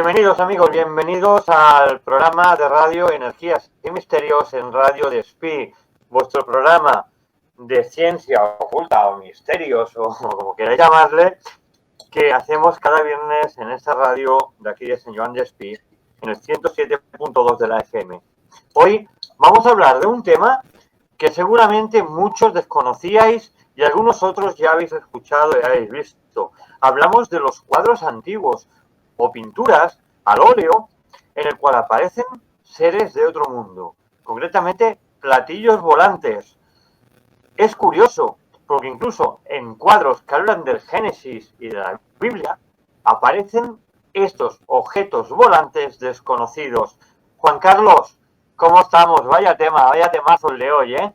Bienvenidos amigos, bienvenidos al programa de radio Energías y Misterios en Radio Despí, vuestro programa de ciencia oculta o misterios o como queráis llamarle, que hacemos cada viernes en esta radio de aquí de San Joan Despí, en el 107.2 de la FM. Hoy vamos a hablar de un tema que seguramente muchos desconocíais y algunos otros ya habéis escuchado y habéis visto. Hablamos de los cuadros antiguos o pinturas al óleo en el cual aparecen seres de otro mundo, concretamente platillos volantes. Es curioso, porque incluso en cuadros que hablan del Génesis y de la Biblia, aparecen estos objetos volantes desconocidos. Juan Carlos, ¿cómo estamos? Vaya temazo el de hoy, ¿eh?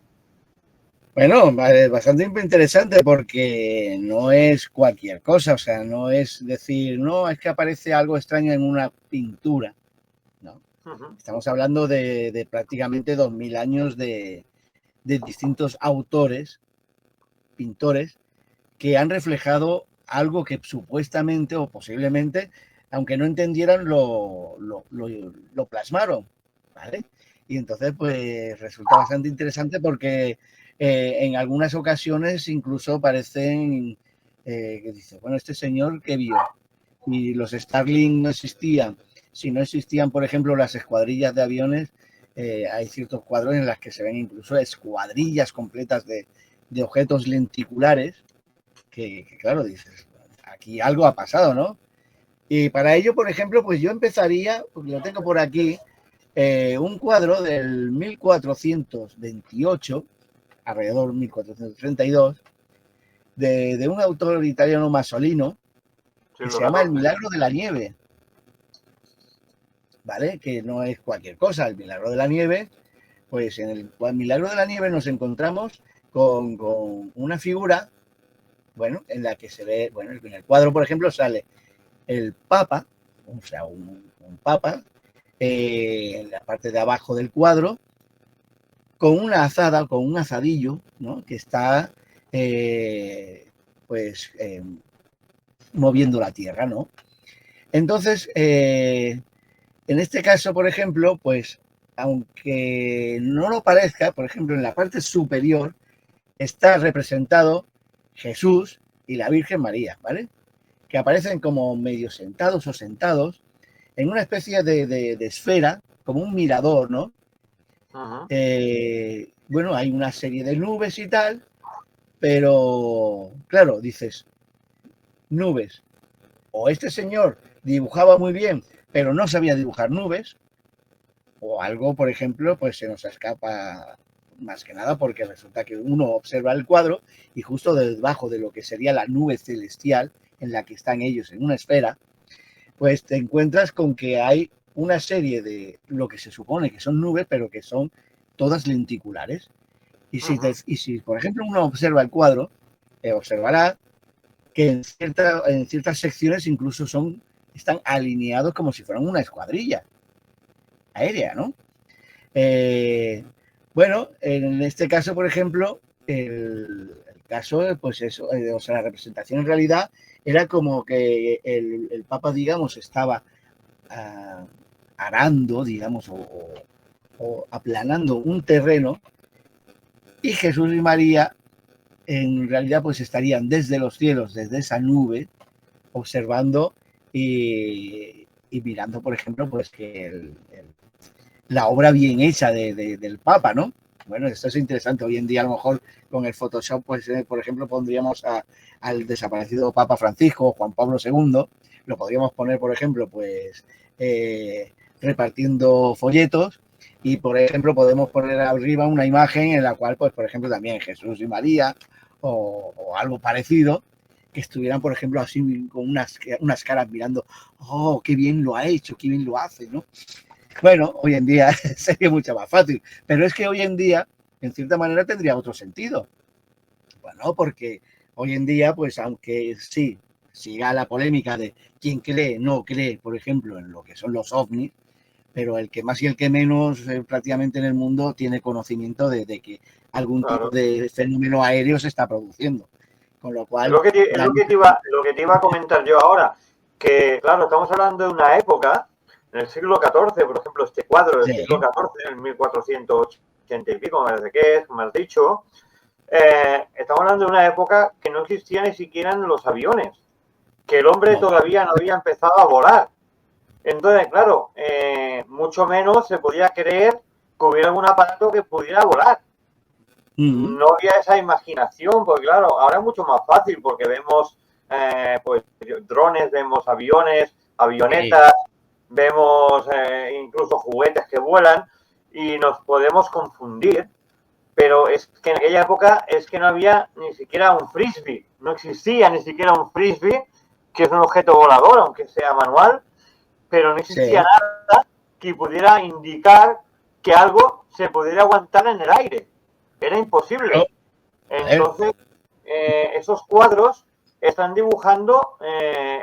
Bueno, bastante interesante porque no es cualquier cosa, o sea, no es decir, no, es que aparece algo extraño en una pintura, ¿no? Estamos hablando de prácticamente 2000 años de distintos autores, pintores, que han reflejado algo que supuestamente o posiblemente, aunque no entendieran, lo plasmaron, ¿vale? Y entonces, pues, resulta bastante interesante porque en algunas ocasiones incluso parecen que dice, bueno, este señor que vio y los Starlink no existían. Si no existían, por ejemplo, las escuadrillas de aviones, hay ciertos cuadros en los que se ven incluso escuadrillas completas de objetos lenticulares que claro, dices, aquí algo ha pasado, ¿no? Y para ello, por ejemplo, pues yo empezaría, porque lo tengo por aquí, un cuadro del 1428, alrededor de 1432, de un autor italiano Masolino, que se llama El Milagro de la Nieve, ¿vale? Que no es cualquier cosa, el Milagro de la Nieve, pues en el Milagro de la Nieve nos encontramos con una figura, bueno, en la que se ve, bueno, en el cuadro, por ejemplo, sale el Papa, o sea, un Papa, en la parte de abajo del cuadro, con una azada, con un azadillo, ¿no? Que está, moviendo la tierra, ¿no? Entonces, en este caso, por ejemplo, pues, aunque no lo parezca, por ejemplo, en la parte superior está representado Jesús y la Virgen María, ¿vale? Que aparecen como medio sentados o sentados en una especie de esfera, como un mirador, ¿no? Bueno, hay una serie de nubes y tal, pero claro, dices, nubes. O este señor dibujaba muy bien, pero no sabía dibujar nubes, o algo, por ejemplo, pues se nos escapa más que nada porque resulta que uno observa el cuadro y justo debajo de lo que sería la nube celestial en la que están ellos en una esfera, pues te encuentras con que hay una serie de lo que se supone que son nubes, pero que son todas lenticulares. Y si por ejemplo, uno observa el cuadro, observará que en ciertas secciones incluso están alineados como si fueran una escuadrilla aérea, ¿no? Bueno, en este caso, por ejemplo, el caso, pues eso, o sea, la representación en realidad era como que el Papa, digamos, estaba arando, digamos, o aplanando un terreno, y Jesús y María en realidad pues estarían desde los cielos, desde esa nube, observando y mirando, por ejemplo, pues que la obra bien hecha del Papa, ¿no? Bueno, esto es interesante. Hoy en día, a lo mejor, con el Photoshop, pues, por ejemplo, pondríamos al desaparecido Papa Francisco, Juan Pablo II, lo podríamos poner, por ejemplo, pues, repartiendo folletos, y, por ejemplo, podemos poner arriba una imagen en la cual, pues, por ejemplo, también Jesús y María, o algo parecido, que estuvieran, por ejemplo, así con unas caras mirando, oh, qué bien lo ha hecho, qué bien lo hace, ¿no? Bueno, hoy en día sería mucho más fácil, pero es que hoy en día, en cierta manera, tendría otro sentido. Bueno, porque hoy en día, pues aunque sí, siga la polémica de quién cree, no cree, por ejemplo, en lo que son los ovnis, pero el que más y el que menos prácticamente en el mundo tiene conocimiento de que algún tipo de fenómeno aéreo se está produciendo. Con lo cual... Lo que te iba a comentar yo ahora. que, claro, estamos hablando de una época, en el siglo XIV, por ejemplo, este cuadro del Sí. siglo XIV, en 1480 y pico, me parece que es, como has dicho, estamos hablando de una época que no existían ni siquiera los aviones, que el hombre No. todavía no había empezado a volar. Entonces, claro, mucho menos se podía creer que hubiera algún aparato que pudiera volar. No había esa imaginación, porque claro, ahora es mucho más fácil porque vemos pues drones, vemos aviones, avionetas, vemos incluso juguetes que vuelan y nos podemos confundir, pero es que en aquella época es que no había ni siquiera un frisbee, no existía ni siquiera un frisbee, que es un objeto volador, aunque sea manual, pero no existía Sí. nada que pudiera indicar que algo se pudiera aguantar en el aire. Era imposible. Entonces, esos cuadros están dibujando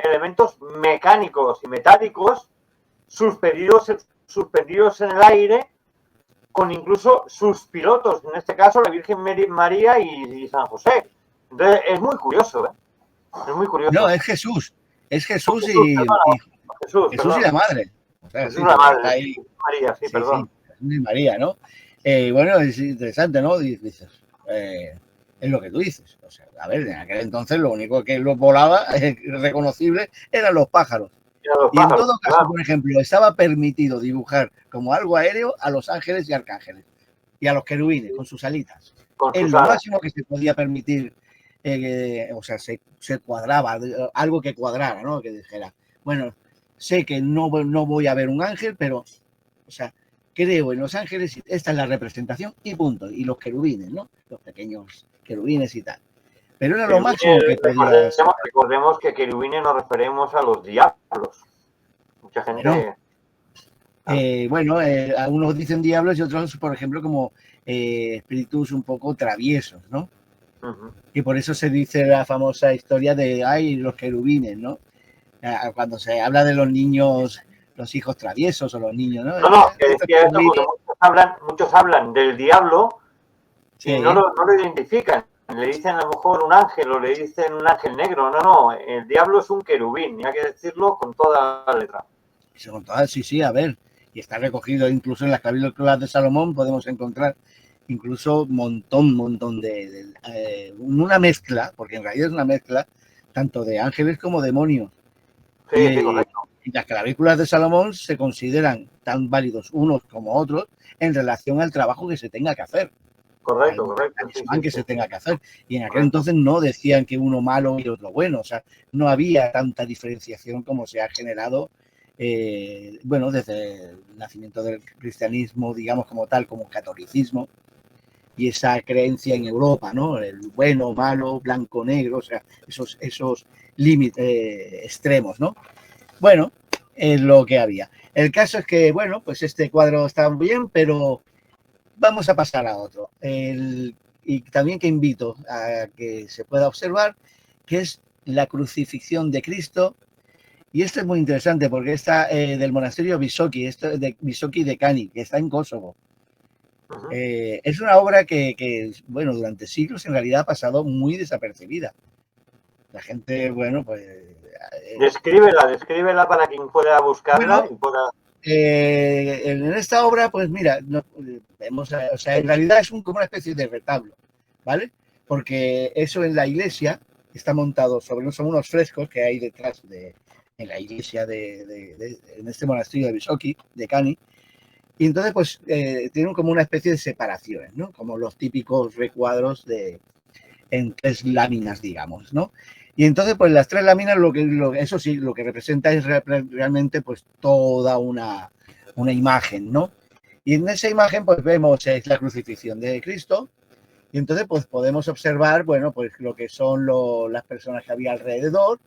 elementos mecánicos y metálicos suspendidos en el aire con incluso sus pilotos, en este caso la Virgen María y San José. Entonces, es muy curioso, ¿eh? Es muy curioso. No, es Jesús. Es Jesús Jesús, y Jesús, Jesús y la madre. O sea, Jesús sí, la está madre, ahí. María, sí, Sí, perdón. Jesús y María, ¿no? Bueno, es interesante, ¿no? Dices, es lo que tú dices. O sea, a ver, en aquel entonces lo único que los volaba reconocible eran los pájaros. Y en todo caso, claro. por ejemplo, estaba permitido dibujar como algo aéreo a los ángeles y arcángeles y a los querubines con sus alitas. Con Es sus lo alas. máximo que se podía permitir, o sea, se cuadraba, algo que cuadrara, ¿no? Que dijera, bueno, sé que no voy a ver un ángel, pero, o sea, creo en los ángeles, esta es la representación y punto. Y los querubines, ¿no? Los pequeños querubines y tal. Pero era lo máximo que podía ser. Recordemos que querubines nos referimos a los diablos. Mucha gente. Bueno, algunos dicen diablos y otros, por ejemplo, como espíritus un poco traviesos, ¿no? Y por eso se dice la famosa historia de, ay, los querubines, ¿no? Cuando se habla de los niños, los hijos traviesos o los niños, ¿no? No, que decía esto porque muchos hablan del diablo y Sí. no lo identifican. Le dicen a lo mejor un ángel o le dicen un ángel negro. No, el diablo es un querubín, y hay que decirlo con toda la letra. Con todas, sí, a ver. Y está recogido incluso en las clavículas de Salomón, podemos encontrar incluso un montón de una mezcla, porque en realidad es una mezcla tanto de ángeles como demonios. Sí, correcto. Y las clavículas de Salomón se consideran tan válidos unos como otros en relación al trabajo que se tenga que hacer. Correcto. Que se tenga que hacer. Y en aquel entonces no decían que uno malo y otro bueno. O sea, no había tanta diferenciación como se ha generado, bueno, desde el nacimiento del cristianismo, digamos, como tal, como catolicismo, y esa creencia en Europa, ¿no? El bueno, malo, blanco, negro, o sea, esos límites extremos, ¿no? Bueno, es lo que había. El caso es que, bueno, pues este cuadro está bien, pero vamos a pasar a otro. Y también que invito a que se pueda observar, que es la crucifixión de Cristo. Y esto es muy interesante porque está del monasterio Visoki, esto de Visoki de Cani, que está en Kosovo. Es una obra que, bueno, durante siglos en realidad ha pasado muy desapercibida. La gente, bueno, pues... Descríbela para quien pueda buscarla. Bueno, y pueda... en esta obra, pues mira, vemos, o sea, en realidad es como una especie de retablo, ¿vale? Porque eso en la iglesia está montado sobre son unos frescos que hay detrás en la iglesia en este monasterio de Visoki, de Cani, y entonces pues tienen como una especie de separaciones, ¿no? Como los típicos recuadros en 3 láminas, digamos, ¿no? Y entonces, pues las 3 láminas, eso sí, lo que representa es realmente pues toda una imagen, ¿no? Y en esa imagen, pues vemos es la crucifixión de Cristo, y entonces pues podemos observar, bueno, pues lo que son las personas que había alrededor.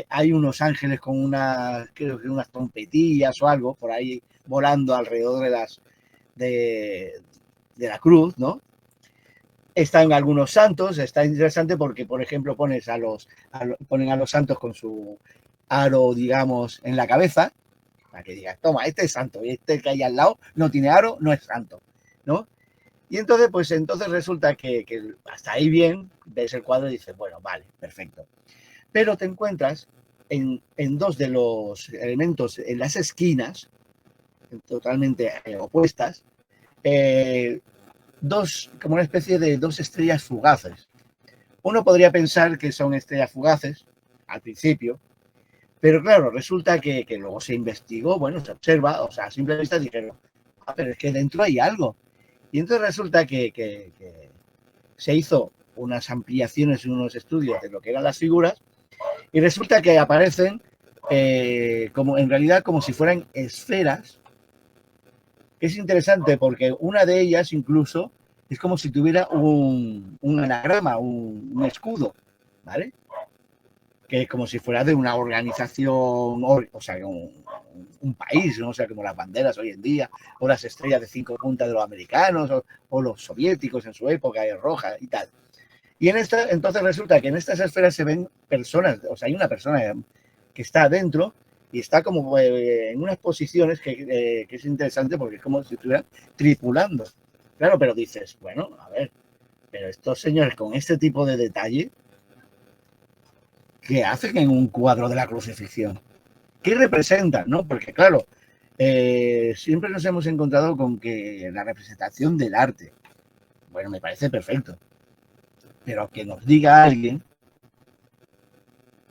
Hay unos ángeles con creo que unas trompetillas o algo por ahí volando alrededor de la cruz, ¿no? Están algunos santos, está interesante porque, por ejemplo, ponen a los santos con su aro, digamos, en la cabeza, para que digas, toma, este es santo, y este que hay al lado no tiene aro, no es santo, ¿no? Y entonces, pues entonces resulta que hasta ahí bien, ves el cuadro y dices, bueno, vale, perfecto. Pero te encuentras en dos de los elementos, en las esquinas, totalmente opuestas, como una especie de dos estrellas fugaces. Uno podría pensar que son estrellas fugaces al principio, pero claro, resulta que luego se investigó, bueno, se observa, o sea, a simple vista dijeron, pero es que dentro hay algo. Y entonces resulta que se hizo unas ampliaciones y unos estudios de lo que eran las figuras y resulta que aparecen como en realidad como si fueran esferas, que es interesante porque una de ellas incluso es como si tuviera un anagrama, un escudo, ¿vale? Que es como si fuera de una organización, o sea, un país, ¿no? O sea, como las banderas hoy en día, o las estrellas de 5 puntas de los americanos, o los soviéticos en su época, roja y tal. Y entonces resulta que en estas esferas se ven personas, o sea, hay una persona que está adentro y está como en unas posiciones que es interesante porque es como si estuvieran tripulando. Claro, pero dices, bueno, a ver, pero estos señores con este tipo de detalle, ¿qué hacen en un cuadro de la crucifixión? ¿Qué representan? ¿No? Porque claro, siempre nos hemos encontrado con que la representación del arte, bueno, me parece perfecto, pero que nos diga alguien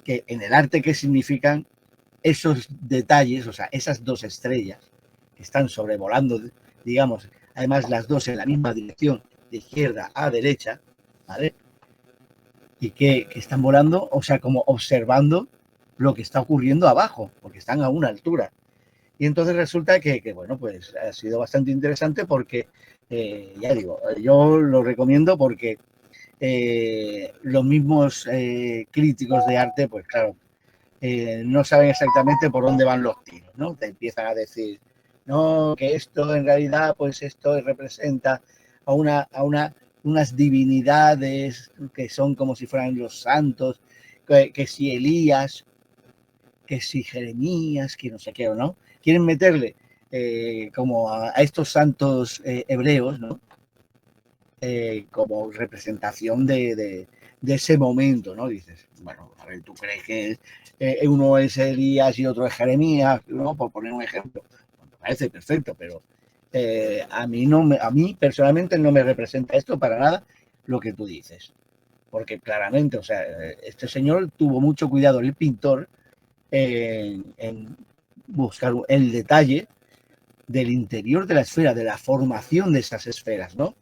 que en el arte qué significan esos detalles, o sea, esas dos estrellas que están sobrevolando, digamos, además las dos en la misma dirección, de izquierda a derecha, ¿vale? Y que están volando, o sea, como observando lo que está ocurriendo abajo, porque están a una altura. Y entonces resulta que bueno, pues ha sido bastante interesante porque, ya digo, yo lo recomiendo porque los mismos críticos de arte, pues claro, no saben exactamente por dónde van los tiros, ¿no? Te empiezan a decir, no, que esto en realidad, pues esto representa unas divinidades que son como si fueran los santos, que si Elías, que si Jeremías, que no sé qué, o no. Quieren meterle como a estos santos hebreos, ¿no? Como representación de ese momento, ¿no? Dices, bueno, a ver, ¿tú crees que uno es Elías y otro es Jeremías, ¿no? Por poner un ejemplo. Me parece perfecto, pero a mí personalmente no me representa esto para nada lo que tú dices. Porque claramente, o sea, este señor tuvo mucho cuidado, el pintor, en buscar el detalle del interior de la esfera, de la formación de esas esferas, ¿no?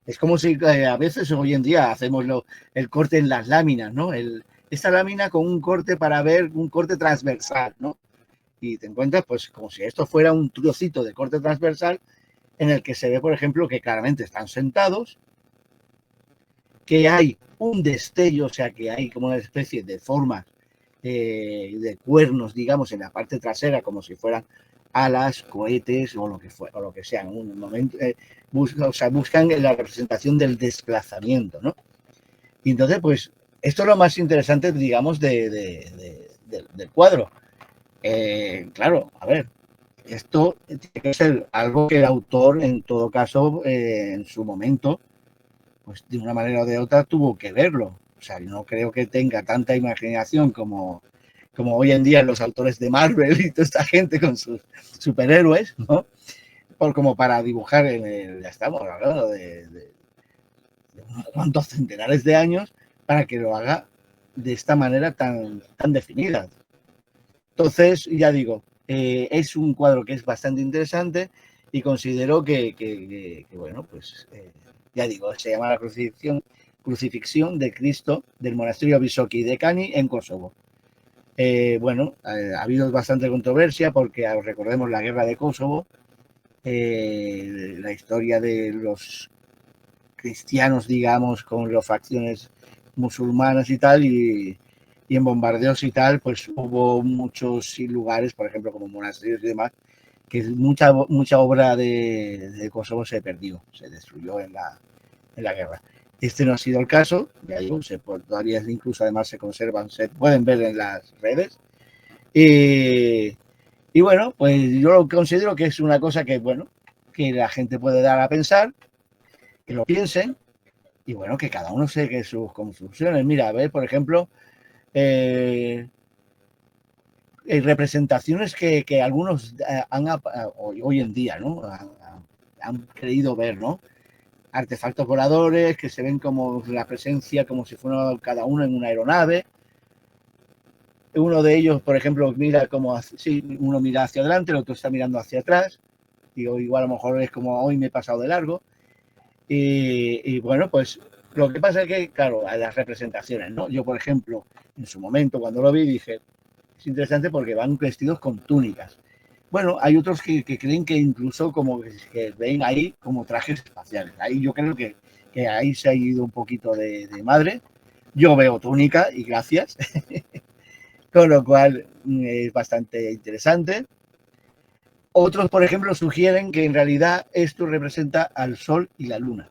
Es como si a veces hoy en día hacemos el corte en las láminas, ¿no? Esta lámina con un corte para ver un corte transversal, ¿no? Y te encuentras, pues, como si esto fuera un trocito de corte transversal en el que se ve, por ejemplo, que claramente están sentados, que hay un destello, o sea, que hay como una especie de formas de cuernos, digamos, en la parte trasera, como si fueran alas, cohetes o lo que fuera, o lo que sea. En un momento buscan la representación del desplazamiento, ¿no? Y entonces, pues, esto es lo más interesante, digamos, del cuadro. Claro, a ver, esto tiene que ser algo que el autor, en todo caso, en su momento, pues de una manera o de otra tuvo que verlo. O sea, no creo que tenga tanta imaginación como hoy en día los autores de Marvel y toda esta gente con sus superhéroes, ¿no? Como para dibujar ya estamos hablando de unos cuantos centenares de años para que lo haga de esta manera tan definida. Entonces, ya digo, es un cuadro que es bastante interesante y considero que bueno, pues ya digo, se llama la crucifixión de Cristo del monasterio Visoki de Cani en Kosovo. Bueno, ha habido bastante controversia porque recordemos la guerra de Kosovo, la historia de los cristianos, digamos, con las facciones musulmanas y tal, y en bombardeos y tal, pues hubo muchos lugares, por ejemplo, como monasterios y demás, que mucha obra de Kosovo se perdió, se destruyó en la guerra. Este no ha sido el caso, ya digo, todavía incluso además se conservan, se pueden ver en las redes. Y bueno, pues yo lo considero que es una cosa que, bueno, que la gente puede dar a pensar, que lo piensen, y bueno, que cada uno saque sus conclusiones. Mira, a ver, por ejemplo, representaciones que algunos hoy en día, ¿no? Han creído ver, ¿no? Artefactos voladores que se ven como la presencia, como si fuera cada uno en una aeronave. Uno de ellos, por ejemplo, mira como, sí, uno mira hacia adelante, el otro está mirando hacia atrás. Digo, igual a lo mejor es como hoy me he pasado de largo. Y bueno, pues lo que pasa es que, claro, hay las representaciones, ¿no? Yo, por ejemplo, en su momento, cuando lo vi, dije, es interesante porque van vestidos con túnicas. Bueno, hay otros que creen que incluso como que ven ahí como trajes espaciales. Ahí yo creo que ahí se ha ido un poquito de madre. Yo veo túnica y gracias. Con lo cual es bastante interesante. Otros, por ejemplo, sugieren que en realidad esto representa al Sol y la Luna.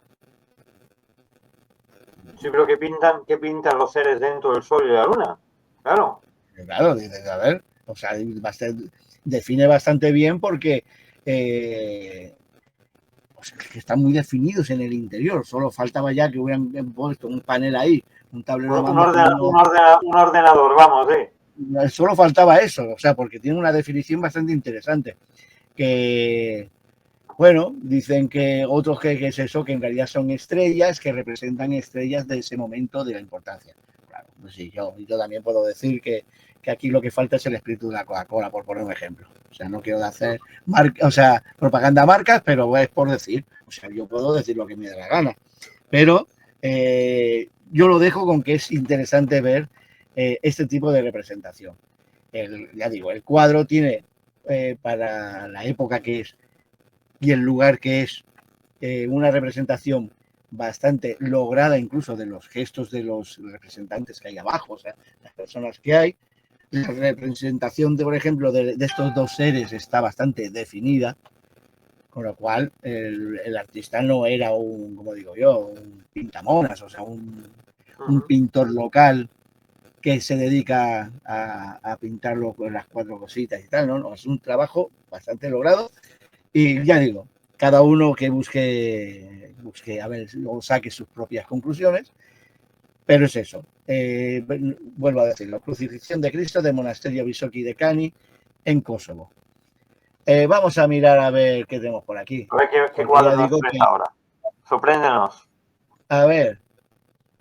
Sí, pero ¿qué pintan los seres dentro del Sol y la Luna? Claro. Claro, a ver, o sea, define bastante bien porque pues que están muy definidos en el interior. Solo faltaba ya que hubieran puesto un panel ahí, un tablero de mando. Un ordenador, vamos, Solo faltaba eso, o sea, porque tiene una definición bastante interesante. Que, bueno, dicen que otros que es eso, que en realidad son estrellas, que representan estrellas de ese momento de la importancia. Claro, pues sí, yo también puedo decir que aquí lo que falta es el espíritu de la Coca-Cola, por poner un ejemplo. O sea, no quiero hacer propaganda a marcas, pero es por decir. O sea, yo puedo decir lo que me dé la gana. Pero yo lo dejo con que es interesante ver este tipo de representación. Ya digo, el cuadro tiene para la época que es y el lugar que es una representación bastante lograda incluso de los gestos de los representantes que hay abajo, o sea, las personas que hay. La representación, por ejemplo, de estos dos seres está bastante definida, con lo cual el artista no era un, como digo yo, un pintamonas, o sea, un pintor local que se dedica a pintarlo con las cuatro cositas y tal, ¿no? No, es un trabajo bastante logrado y ya digo, cada uno que busque a ver, o saque sus propias conclusiones, pero es eso. Vuelvo a decirlo, crucifixión de Cristo del monasterio Visoki de Cani en Kosovo. Vamos a mirar a ver qué tenemos por aquí. A ver qué cuadro nos traes ahora. Sorpréndenos. A ver,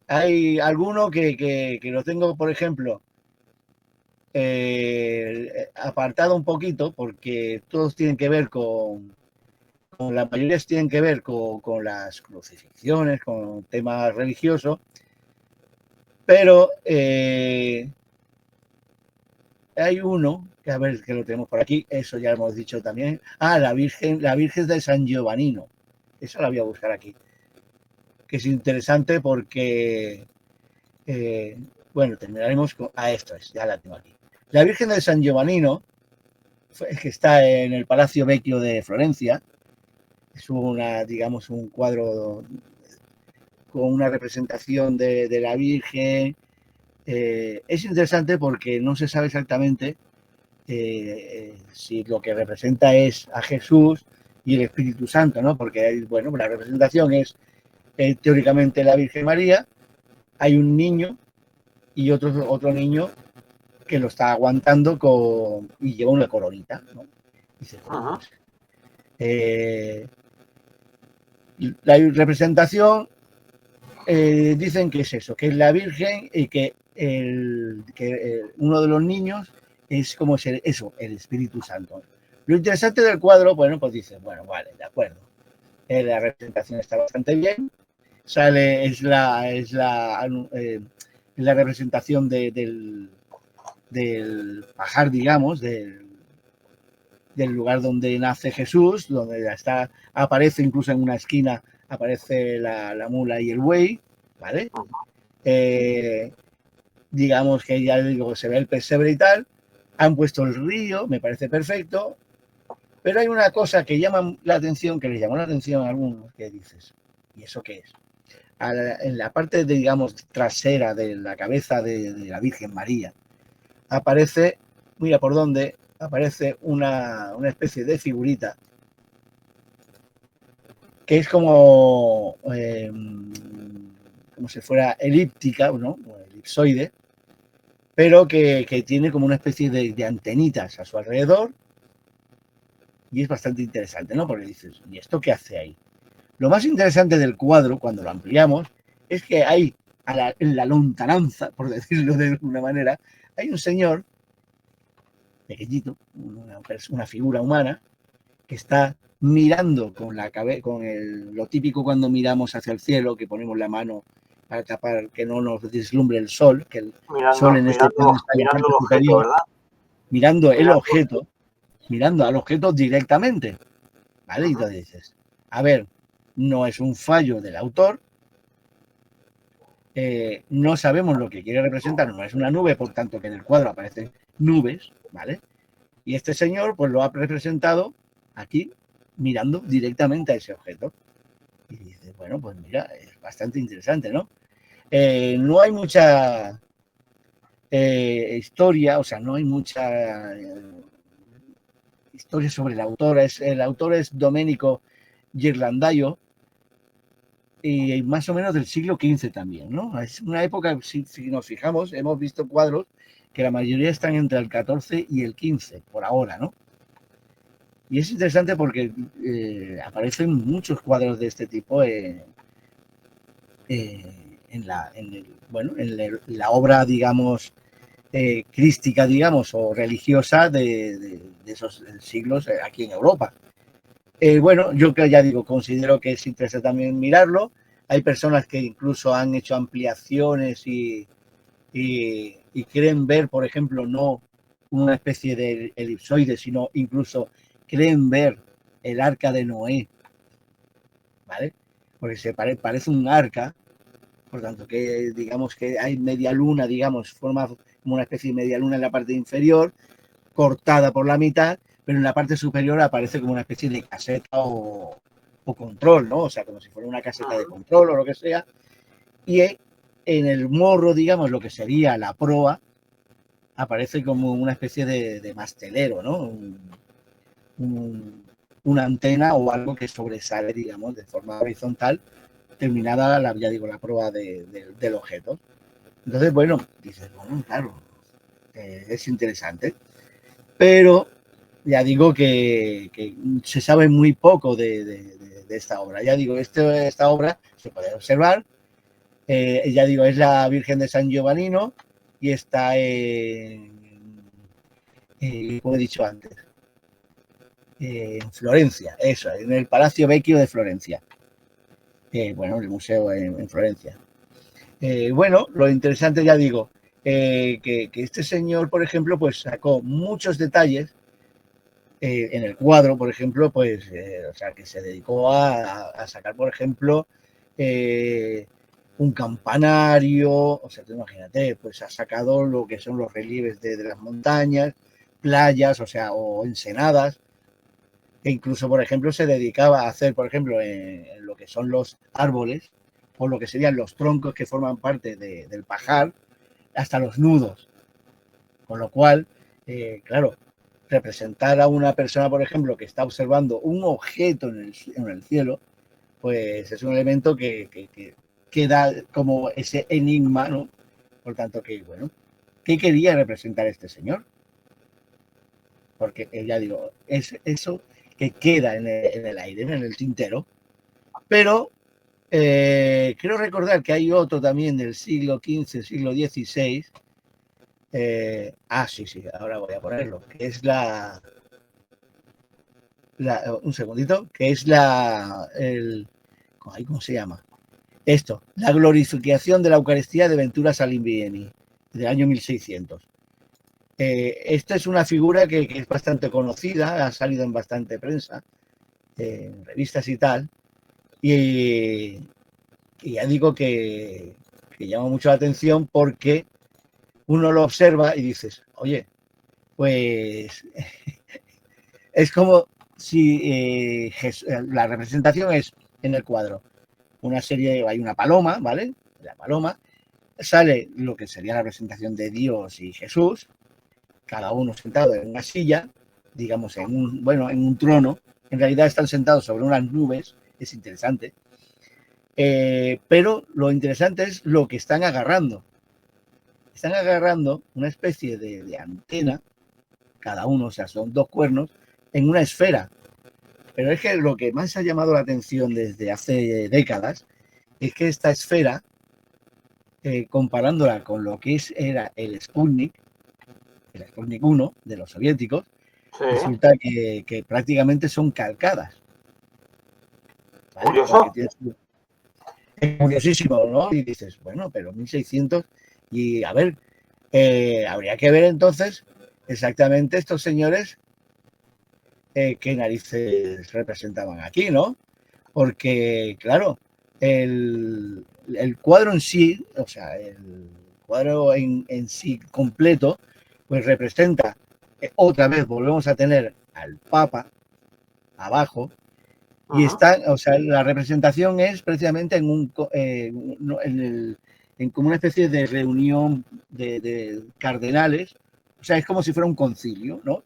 hay alguno que lo tengo, por ejemplo, apartado un poquito, porque todos tienen que ver la mayoría tienen que ver con las crucifixiones, con temas religiosos, pero hay uno, que a ver que lo tenemos por aquí, eso ya lo hemos dicho también. La Virgen de San Giovannino. Eso la voy a buscar aquí. Que es interesante porque, bueno, terminaremos con. Esto es, ya la tengo aquí. La Virgen de San Giovannino, que está en el Palacio Vecchio de Florencia, es digamos, un cuadro con una representación de la Virgen. Es interesante porque no se sabe exactamente si lo que representa es a Jesús y el Espíritu Santo, ¿no? Porque, bueno, la representación es teóricamente la Virgen María, hay un niño y otro niño que lo está aguantando y lleva una coronita, ¿no? Dice, pues, la representación dicen que es eso, que es la Virgen y que uno de los niños es como eso, el Espíritu Santo. Lo interesante del cuadro, bueno, pues dice, bueno, vale, de acuerdo. La representación está bastante bien. Es la representación del pajar, digamos, del lugar donde nace Jesús, donde aparece incluso en una esquina, aparece la mula y el buey, ¿vale? Digamos que ya digo, se ve el pesebre y tal, han puesto el río, me parece perfecto, pero hay una cosa que llama la atención, que les llamó la atención a algunos, que dices, ¿y eso qué es? En la parte, digamos, trasera de la cabeza de la Virgen María, aparece, mira por dónde, aparece una especie de figurita que es como si fuera elíptica, ¿no? O elipsoide, pero que tiene como una especie de antenitas a su alrededor, y es bastante interesante, ¿no? Porque dices, ¿y esto qué hace ahí? Lo más interesante del cuadro, cuando lo ampliamos, es que hay en la lontananza, por decirlo de alguna manera, hay un señor pequeñito, una figura humana, que está mirando con la cabeza, lo típico cuando miramos hacia el cielo, que ponemos la mano para tapar que no nos deslumbre el sol, que el sol en este plano está en la parte el objeto, superior, ¿verdad? mirando el objeto, mirando al objeto directamente, ¿vale? Y entonces dices, a ver, no es un fallo del autor, no sabemos lo que quiere representar, no es una nube, por tanto que en el cuadro aparecen nubes, ¿vale? Y este señor pues lo ha representado aquí, mirando directamente a ese objeto. Y dice, bueno, pues mira, es bastante interesante, ¿no? No hay mucha historia, o sea, no hay mucha historia sobre el autor. El autor es Domenico Ghirlandaio, y más o menos del siglo XV también, ¿no? Es una época, si nos fijamos, hemos visto cuadros que la mayoría están entre el 14 y el 15, por ahora, ¿no? Y es interesante porque aparecen muchos cuadros de este tipo en la obra, digamos, crística, digamos, o religiosa de esos siglos aquí en Europa. Bueno, yo ya digo, considero que es interesante también mirarlo. Hay personas que incluso han hecho ampliaciones y creen ver, por ejemplo, no una especie de elipsoide, sino incluso creen ver el arca de Noé, ¿vale? Porque parece un arca, por tanto, que digamos que hay media luna, digamos, forma como una especie de media luna en la parte inferior, cortada por la mitad, pero en la parte superior aparece como una especie de caseta o control, ¿no? O sea, como si fuera una caseta de control o lo que sea. Y en el morro, digamos, lo que sería la proa, aparece como una especie de mastelero, ¿no? Una antena o algo que sobresale, digamos, de forma horizontal, terminada, ya digo, la proa del objeto. Entonces, bueno, dices, bueno, claro, es interesante. Pero ya digo que se sabe muy poco de esta obra. Ya digo, esta obra se puede observar. Ya digo, es la Virgen de San Giovannino y está como he dicho antes, en Florencia, eso, en el Palacio Vecchio de Florencia. Bueno, el museo en Florencia. Bueno, lo interesante, ya digo, que este señor, por ejemplo, pues sacó muchos detalles en el cuadro, por ejemplo, pues, o sea, que se dedicó a sacar, por ejemplo, un campanario, o sea, tú imagínate, pues ha sacado lo que son los relieves de las montañas, playas, o sea, o ensenadas, e incluso, por ejemplo, se dedicaba a hacer, por ejemplo, en lo que son los árboles, o lo que serían los troncos que forman parte del pajar, hasta los nudos, con lo cual, claro, representar a una persona, por ejemplo, que está observando un objeto en el cielo, pues es un elemento que da como ese enigma, ¿no? Por tanto, que, bueno, ¿qué quería representar este señor? Porque, ya digo, es eso que queda en el aire, en el tintero, pero creo recordar que hay otro también del siglo XV, siglo XVI, sí, ahora voy a ponerlo, que es un segundito, que es ¿cómo se llama? Esto, la glorificación de la Eucaristía de Ventura Salimbeni, del año 1600. Esta es una figura que es bastante conocida, ha salido en bastante prensa, en revistas y tal, y ya digo que llama mucho la atención porque uno lo observa y dices, oye, pues es como si la representación es en el cuadro una serie, hay una paloma, ¿vale? La paloma, sale lo que sería la representación de Dios y Jesús, cada uno sentado en una silla, digamos, en un trono. En realidad están sentados sobre unas nubes, es interesante. Pero lo interesante es lo que están agarrando. están agarrando una especie de antena, cada uno, o sea, son 2 cuernos, en una esfera. Pero es que lo que más ha llamado la atención desde hace décadas es que esta esfera, comparándola con lo que era el Sputnik 1 de los soviéticos, Sí. resulta que prácticamente son calcadas. ¿Vale? Curioso. Es curiosísimo, ¿no? Y dices, bueno, pero 1600, y a ver, habría que ver entonces exactamente estos señores qué narices representaban aquí, ¿no? Porque, claro, el cuadro en sí, o sea, el cuadro en sí completo, pues representa, otra vez volvemos a tener al Papa abajo, y está, o sea, la representación es precisamente en como una especie de reunión de cardenales, o sea, es como si fuera un concilio, ¿no?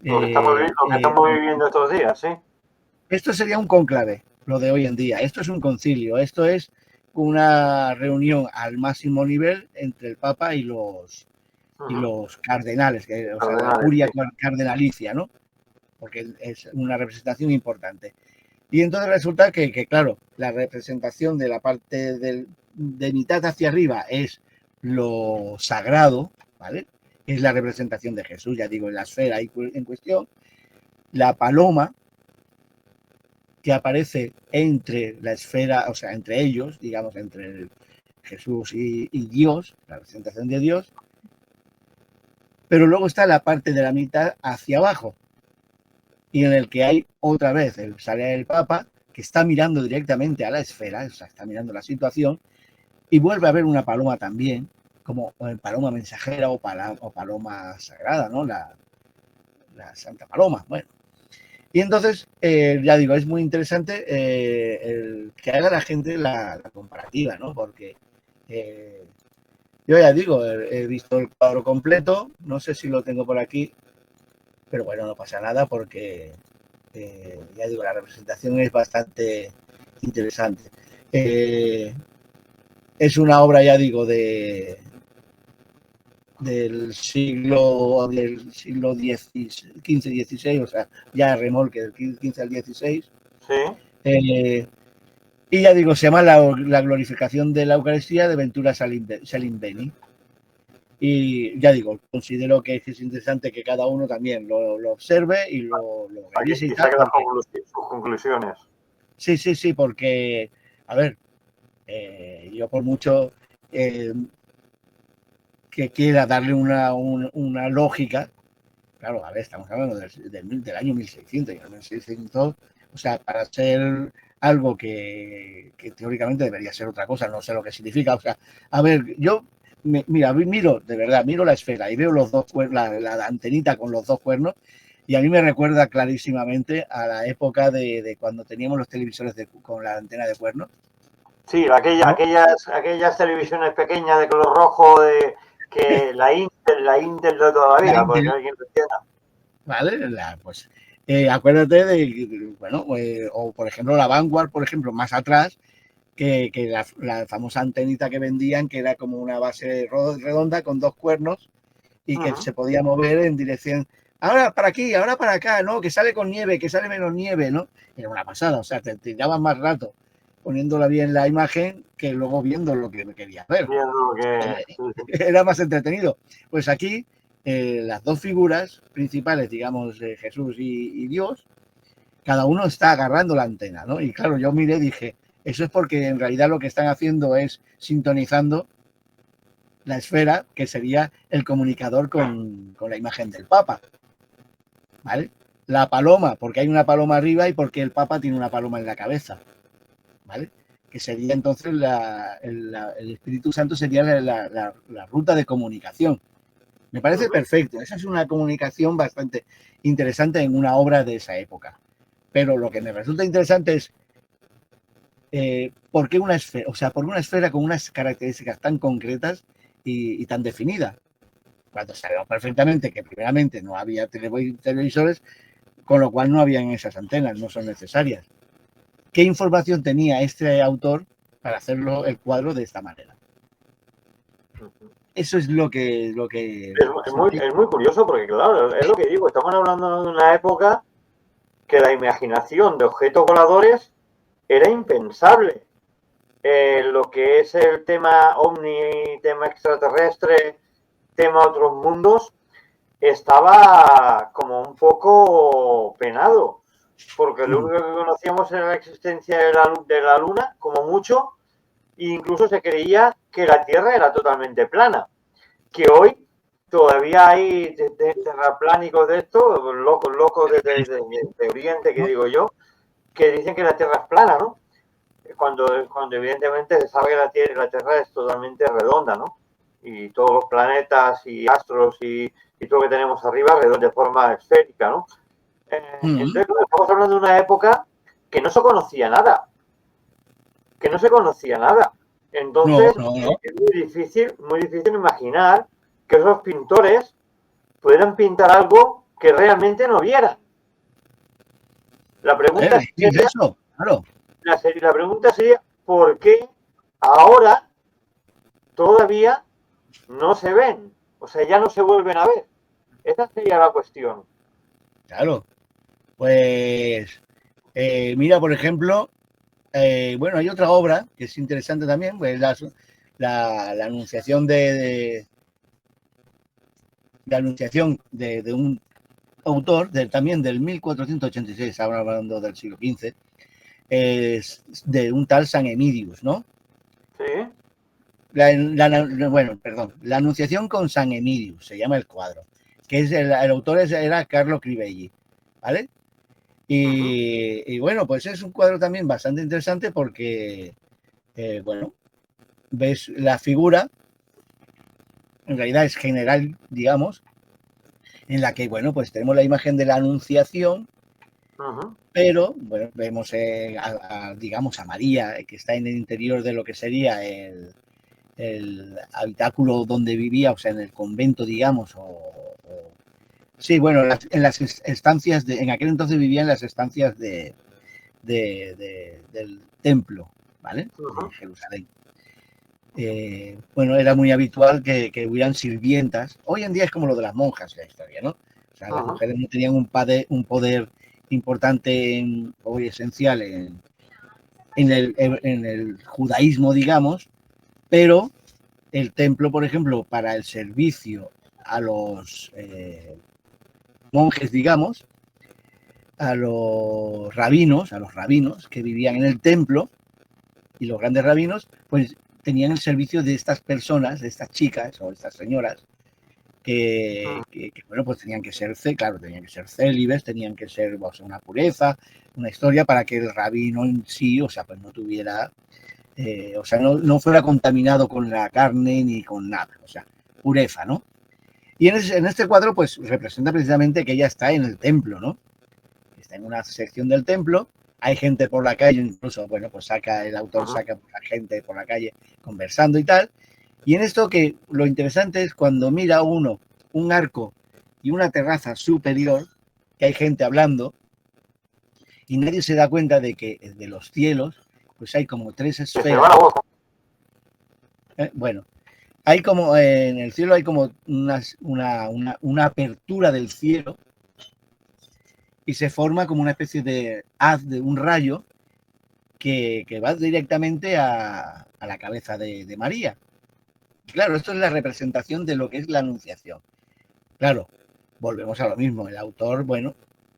Lo que estamos viviendo estos días, sí. Esto sería un cónclave, lo de hoy en día. Esto es un concilio, esto es una reunión al máximo nivel entre el Papa y los cardenales, o sea, la curia cardenalicia, ¿no? Porque es una representación importante. Y entonces resulta que, claro, la representación de la parte de mitad hacia arriba es lo sagrado, ¿vale? Es la representación de Jesús, ya digo, en la esfera en cuestión. La paloma, que aparece entre la esfera, o sea, entre ellos, digamos, entre Jesús y Dios, la representación de Dios. Pero luego está la parte de la mitad hacia abajo, y en el que hay otra vez sale el Papa, que está mirando directamente a la esfera, o sea, está mirando la situación, y vuelve a ver una paloma también, como paloma mensajera o paloma sagrada, ¿no? La Santa Paloma, bueno. Y entonces, ya digo, es muy interesante el que haga la gente la comparativa, ¿no? Porque yo ya digo, he visto el cuadro completo, no sé si lo tengo por aquí, pero bueno, no pasa nada porque ya digo, la representación es bastante interesante. Es una obra, ya digo, del siglo XV-XVI, o sea, ya remolque del XV al XVI. Sí. Y ya digo, se llama la glorificación de la Eucaristía de Ventura Salimbeni. Y ya digo, considero que es interesante que cada uno también lo observe y lo revise y tal. Sus conclusiones. Sí, porque, a ver, yo por mucho que quiera darle una lógica, claro, a ver, estamos hablando del año 1600, y el 1600, o sea, para ser algo que teóricamente debería ser otra cosa, no sé lo que significa, o sea, a ver, yo miro, de verdad, miro la esfera y veo los dos la antenita con los 2 cuernos, y a mí me recuerda clarísimamente a la época de cuando teníamos los televisores con la antena de cuernos. Sí, aquellas televisiones pequeñas de color rojo, que la Intel de todavía, porque alguien lo entienda. ¿Vale? Pues acuérdate bueno, o por ejemplo la Vanguard, por ejemplo, más atrás, que la famosa antenita que vendían, que era como una base redonda con 2 cuernos y que se podía mover en dirección, ahora para aquí, ahora para acá, ¿no? Que sale con nieve, que sale menos nieve, ¿no? Era una pasada, o sea, te tiraban más rato poniéndola bien la imagen que luego viendo lo que querías ver. Era más entretenido. Pues aquí las 2 figuras principales, digamos, Jesús y Dios, cada uno está agarrando la antena, ¿no? Y claro, yo miré y dije, eso es porque en realidad lo que están haciendo es sintonizando la esfera, que sería el comunicador con la imagen del Papa, ¿vale? La paloma, porque hay una paloma arriba y porque el Papa tiene una paloma en la cabeza, ¿vale? Que sería entonces el Espíritu Santo sería la ruta de comunicación. Me parece perfecto. Esa es una comunicación bastante interesante en una obra de esa época. Pero lo que me resulta interesante es ¿por qué una esfera? O sea, ¿por qué una esfera con unas características tan concretas y tan definidas? Cuando sabemos perfectamente que primeramente no había televisores, con lo cual no habían esas antenas, no son necesarias. ¿Qué información tenía este autor para hacerlo el cuadro de esta manera? eso es lo que es muy curioso porque, claro, es lo que digo, estamos hablando de una época que la imaginación de objetos voladores era impensable. Lo que es el tema ovni, tema extraterrestre, tema otros mundos, estaba como un poco penado, porque lo único que conocíamos era la existencia de la Luna, como mucho, e incluso se creía que la Tierra era totalmente plana, que hoy todavía hay terraplánicos de estos, locos de Oriente, que digo yo, que dicen que la Tierra es plana, ¿no? Cuando evidentemente se sabe que la Tierra es totalmente redonda, ¿no? Y todos los planetas y astros y todo lo que tenemos arriba de forma esférica, ¿no? Entonces, estamos hablando de una época que no se conocía nada, que no se conocía nada. Entonces, es muy difícil imaginar que esos pintores pudieran pintar algo que realmente no vieran. La pregunta sería, eso, claro. la pregunta sería, ¿por qué ahora todavía no se ven? O sea, ya no se vuelven a ver. Esa sería la cuestión. Claro. Pues, mira, por ejemplo, bueno, hay otra obra que es interesante también, pues la anunciación la anunciación de un autor también del 1486, ahora hablando del siglo XV, es de un tal San Emidius, ¿no? Sí. Bueno, perdón, la Anunciación con San Emidius, se llama el cuadro, que es el autor era Carlo Crivelli, ¿vale? Y bueno, pues es un cuadro también bastante interesante porque, bueno, ves la figura, en realidad es general, digamos, en la que, bueno, pues tenemos la imagen de la Anunciación, pero, bueno, vemos, digamos, a María, que está en el interior de lo que sería el habitáculo donde vivía, o sea, en el convento, digamos, sí, bueno, en las estancias, en aquel entonces vivía en las estancias del templo, ¿vale? De Jerusalén. Bueno, era muy habitual que hubieran sirvientas. Hoy en día es como lo de las monjas la historia, ¿no? O sea, las mujeres no tenían un poder importante o esencial en el judaísmo, digamos, pero el templo, por ejemplo, para el servicio a los monjes, digamos, a los rabinos que vivían en el templo, y los grandes rabinos, pues tenían el servicio de estas personas, de estas chicas o estas señoras, que bueno, pues tenían que ser, claro, tenían que ser célibes, tenían que ser, o sea, una pureza, una historia para que el rabino en sí, o sea, pues no tuviera, o sea, no fuera contaminado con la carne ni con nada, o sea, pureza, ¿no? Y en este cuadro, pues representa precisamente que ella está en el templo, ¿no? Está en una sección del templo, hay gente por la calle, incluso, bueno, pues el autor saca a gente por la calle conversando y tal. Y en esto que lo interesante es cuando mira uno un arco y una terraza superior, que hay gente hablando, y nadie se da cuenta de que de los cielos, pues hay como 3 esferas. Bueno, hay como, en el cielo hay como una apertura del cielo y se forma como una especie de haz de un rayo que va directamente a la cabeza de María. Claro, esto es la representación de lo que es la Anunciación. Claro, volvemos a lo mismo. El autor, bueno,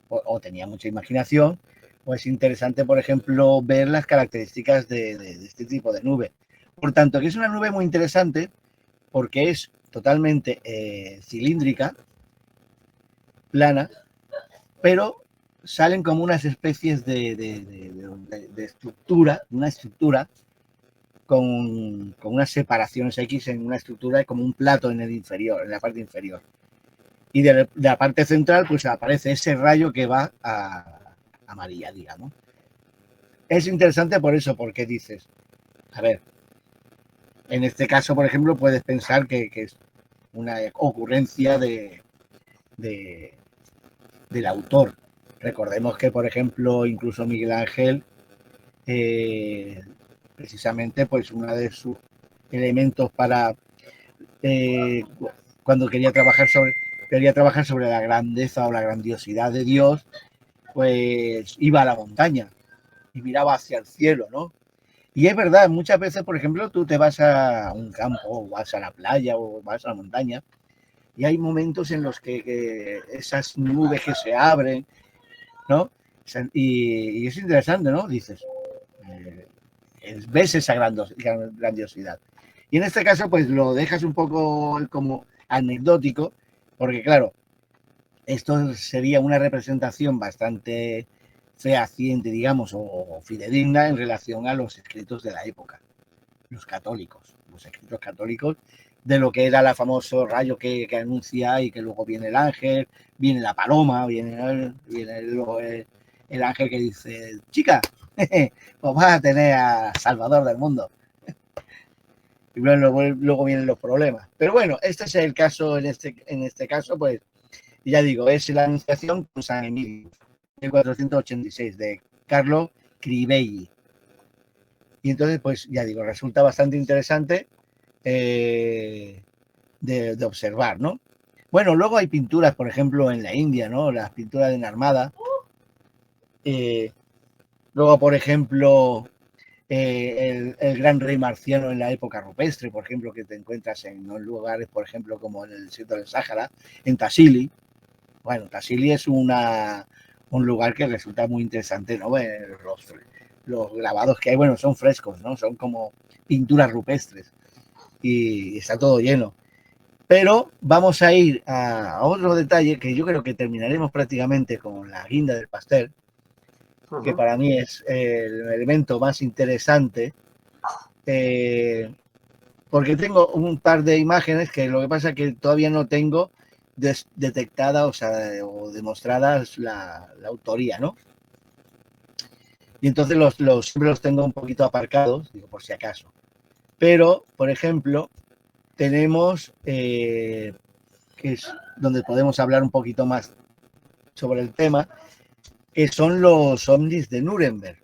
o tenía mucha imaginación, o es interesante, por ejemplo, ver las características de este tipo de nube. Por tanto, que es una nube muy interesante porque es totalmente cilíndrica, plana, pero salen como unas especies de estructura, una estructura con unas separaciones X en una estructura como un plato en el inferior, en la parte inferior. Y de la parte central, pues aparece ese rayo que va a María, digamos. Es interesante por eso, porque dices, a ver, en este caso, por ejemplo, puedes pensar que es una ocurrencia del autor. Recordemos que, por ejemplo, incluso Miguel Ángel, precisamente, pues uno de sus elementos para cuando quería trabajar sobre la grandeza o la grandiosidad de Dios, pues iba a la montaña y miraba hacia el cielo, ¿no? Y es verdad, muchas veces, por ejemplo, tú te vas a un campo, o vas a la playa, o vas a la montaña, y hay momentos en los que esas nubes que se abren, ¿no? Y es interesante, ¿no? Dices, ves esa grandiosidad. Y en este caso, pues lo dejas un poco como anecdótico, porque claro, esto sería una representación bastante fehaciente, digamos, o fidedigna en relación a los escritos de la época, los católicos, los escritos católicos de lo que era el famoso rayo que anuncia y que luego viene el ángel, viene la paloma, viene luego el ángel que dice, chica, pues vas a tener a Salvador del mundo. Y luego vienen los problemas. Pero bueno, este es el caso, en este caso, pues, ya digo, es la Anunciación con San Emilio, de 486, de Carlo Crivelli. Y entonces, pues, ya digo, resulta bastante interesante de observar, ¿no? Bueno, luego hay pinturas, por ejemplo, en la India, ¿no? Las pinturas de Narmada. Luego, por ejemplo, el gran rey marciano en la época rupestre, por ejemplo, que te encuentras en lugares, por ejemplo, como en el desierto del Sáhara, en Tassili. Bueno, Tassili es un lugar que resulta muy interesante, ¿no? Los grabados que hay, bueno, son frescos, ¿no? Son como pinturas rupestres y está todo lleno. Pero vamos a ir a otro detalle que yo creo que terminaremos prácticamente con la guinda del pastel, que para mí es el elemento más interesante, porque tengo un par de imágenes que lo que pasa es que todavía no tengo detectada, o sea, o demostrada la autoría, ¿no? Y entonces siempre los tengo un poquito aparcados, digo, por si acaso. Pero, por ejemplo, tenemos, que es donde podemos hablar un poquito más sobre el tema, que son los ovnis de Nuremberg.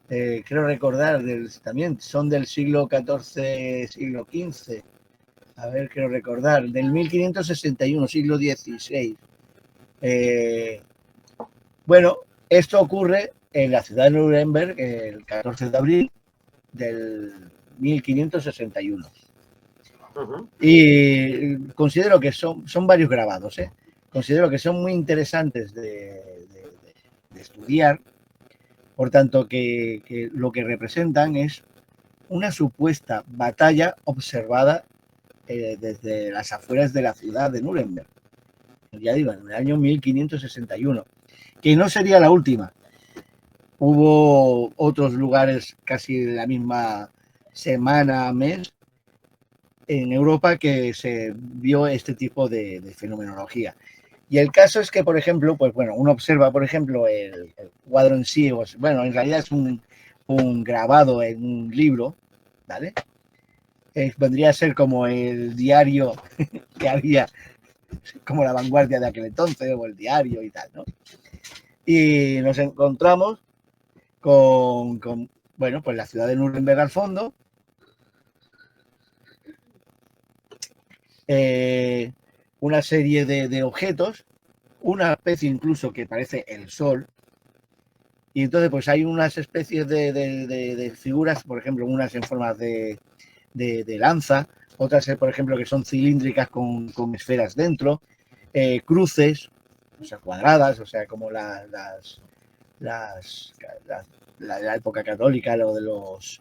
Creo recordar, también son del siglo XIV, siglo XV. A ver, quiero recordar, del 1561, siglo XVI. Bueno, esto ocurre en la ciudad de Nuremberg el 14 de abril del 1561. Y considero que son varios grabados, ¿eh? Considero que son muy interesantes de estudiar, por tanto que lo que representan es una supuesta batalla observada desde las afueras de la ciudad de Nuremberg, ya digo, en el año 1561, que no sería la última. Hubo otros lugares casi la misma semana, mes, en Europa que se vio este tipo de fenomenología. Y el caso es que, por ejemplo, pues bueno, uno observa, por ejemplo, el cuadro en sí, bueno, en realidad es un grabado en un libro, ¿vale? Vendría a ser como el diario que había, como la Vanguardia de aquel entonces, o el diario y tal, ¿no? Y nos encontramos con bueno, pues la ciudad de Nuremberg al fondo, una serie de objetos, una especie incluso que parece el sol, y entonces pues hay unas especies de figuras, por ejemplo, unas en forma de lanza, otras, por ejemplo, que son cilíndricas con esferas dentro, cruces, o sea, cuadradas, o sea, como la época católica, lo de los,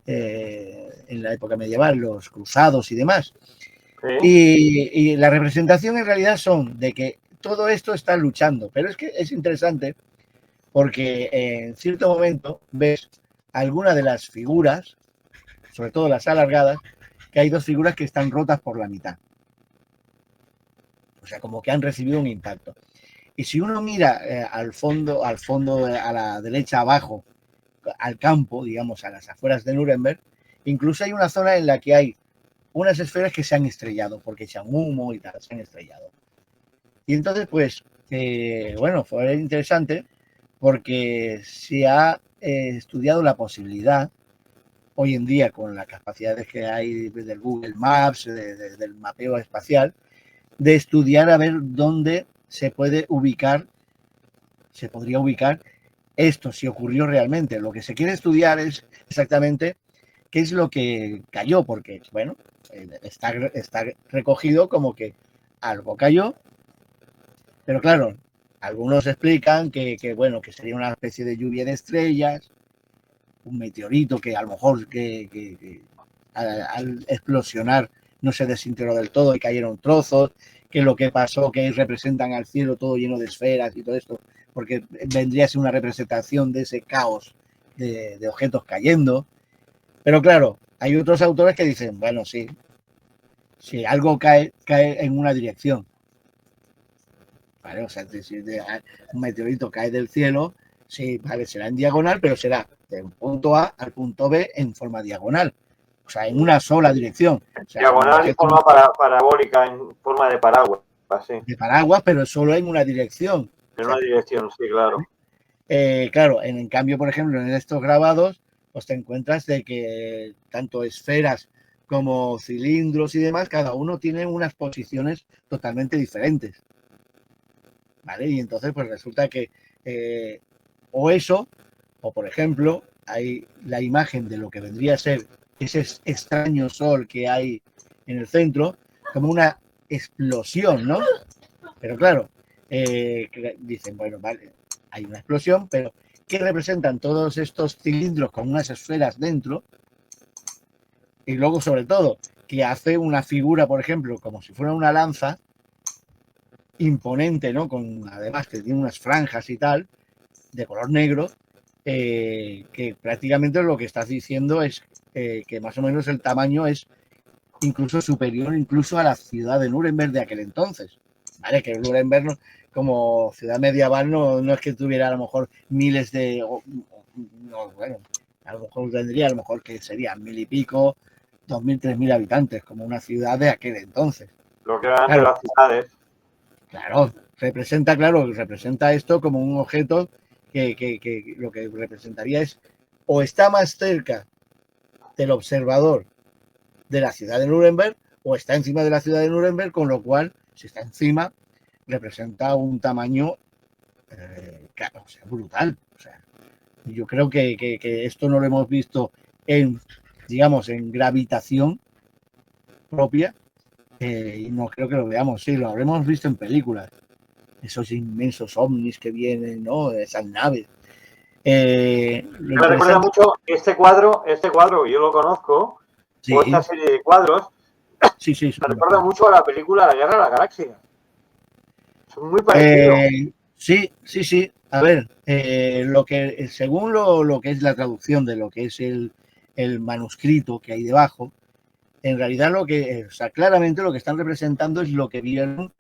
en la época medieval, los cruzados y demás. Sí. Y la representación en realidad son de que todo esto está luchando, pero es que es interesante porque en cierto momento ves alguna de las figuras, sobre todo las alargadas, que hay dos figuras que están rotas por la mitad. O sea, como que han recibido un impacto. Y si uno mira al fondo, a la derecha abajo, al campo, digamos, a las afueras de Nuremberg, incluso hay una zona en la que hay unas esferas que se han estrellado, porque echan humo y tal, se han estrellado. Y entonces, pues, bueno, fue interesante porque se ha estudiado la posibilidad hoy en día con las capacidades que hay del Google Maps, del mapeo espacial, de estudiar a ver dónde se puede ubicar, se podría ubicar esto, si ocurrió realmente. Lo que se quiere estudiar es exactamente qué es lo que cayó, porque, bueno, está recogido como que algo cayó, pero claro, algunos explican bueno, que sería una especie de lluvia de estrellas, un meteorito que a lo mejor que al explosionar no se desintegró del todo y cayeron trozos, que lo que pasó que representan al cielo todo lleno de esferas y todo esto, porque vendría a ser una representación de ese caos de objetos cayendo. Pero claro, hay otros autores que dicen, bueno, sí, si algo cae en una dirección, ¿vale? O sea, si un meteorito cae del cielo, sí, vale, será en diagonal, pero será de un punto A al punto B en forma diagonal, o sea, en una sola dirección. O sea, diagonal y forma parabólica, en forma de paraguas, así. De paraguas, pero solo en una dirección. En una dirección, sí, claro. Claro, en cambio, por ejemplo, en estos grabados, pues te encuentras de que tanto esferas como cilindros y demás, cada uno tiene unas posiciones totalmente diferentes. ¿Vale? Y entonces, pues resulta que o eso, o por ejemplo, hay la imagen de lo que vendría a ser ese extraño sol que hay en el centro, como una explosión, ¿no? Pero claro, dicen, bueno, vale, hay una explosión, pero ¿qué representan todos estos cilindros con unas esferas dentro? Y luego, sobre todo, que hace una figura, por ejemplo, como si fuera una lanza, imponente, ¿no? Con, además que tiene unas franjas y tal, de color negro, que prácticamente lo que estás diciendo es que más o menos el tamaño es incluso superior incluso a la ciudad de Nuremberg de aquel entonces. ¿Vale? Que Nuremberg no, como ciudad medieval no es que tuviera a lo mejor miles de... no, bueno, a lo mejor tendría, a lo mejor que serían 1000 y pico, 2000, 3000 habitantes, como una ciudad de aquel entonces. Lo que eran de las ciudades. Claro, representa esto como un objeto que lo que representaría es o está más cerca del observador de la ciudad de Nuremberg o está encima de la ciudad de Nuremberg, con lo cual, si está encima, representa un tamaño claro, o sea, brutal. O sea, yo creo que esto no lo hemos visto en, digamos, en gravitación propia y no creo que lo veamos. Sí, lo habremos visto en películas. Esos inmensos ovnis que vienen, ¿no? Esas naves. Me recuerda mucho este cuadro, yo lo conozco, sí. O esta serie de cuadros, sí, me recuerda mucho a la película La Guerra de la Galaxia. Son muy parecidos. Sí. A ver, lo que según lo que es la traducción de lo que es el manuscrito que hay debajo, en realidad lo que, o sea, claramente lo que están representando es lo que vieron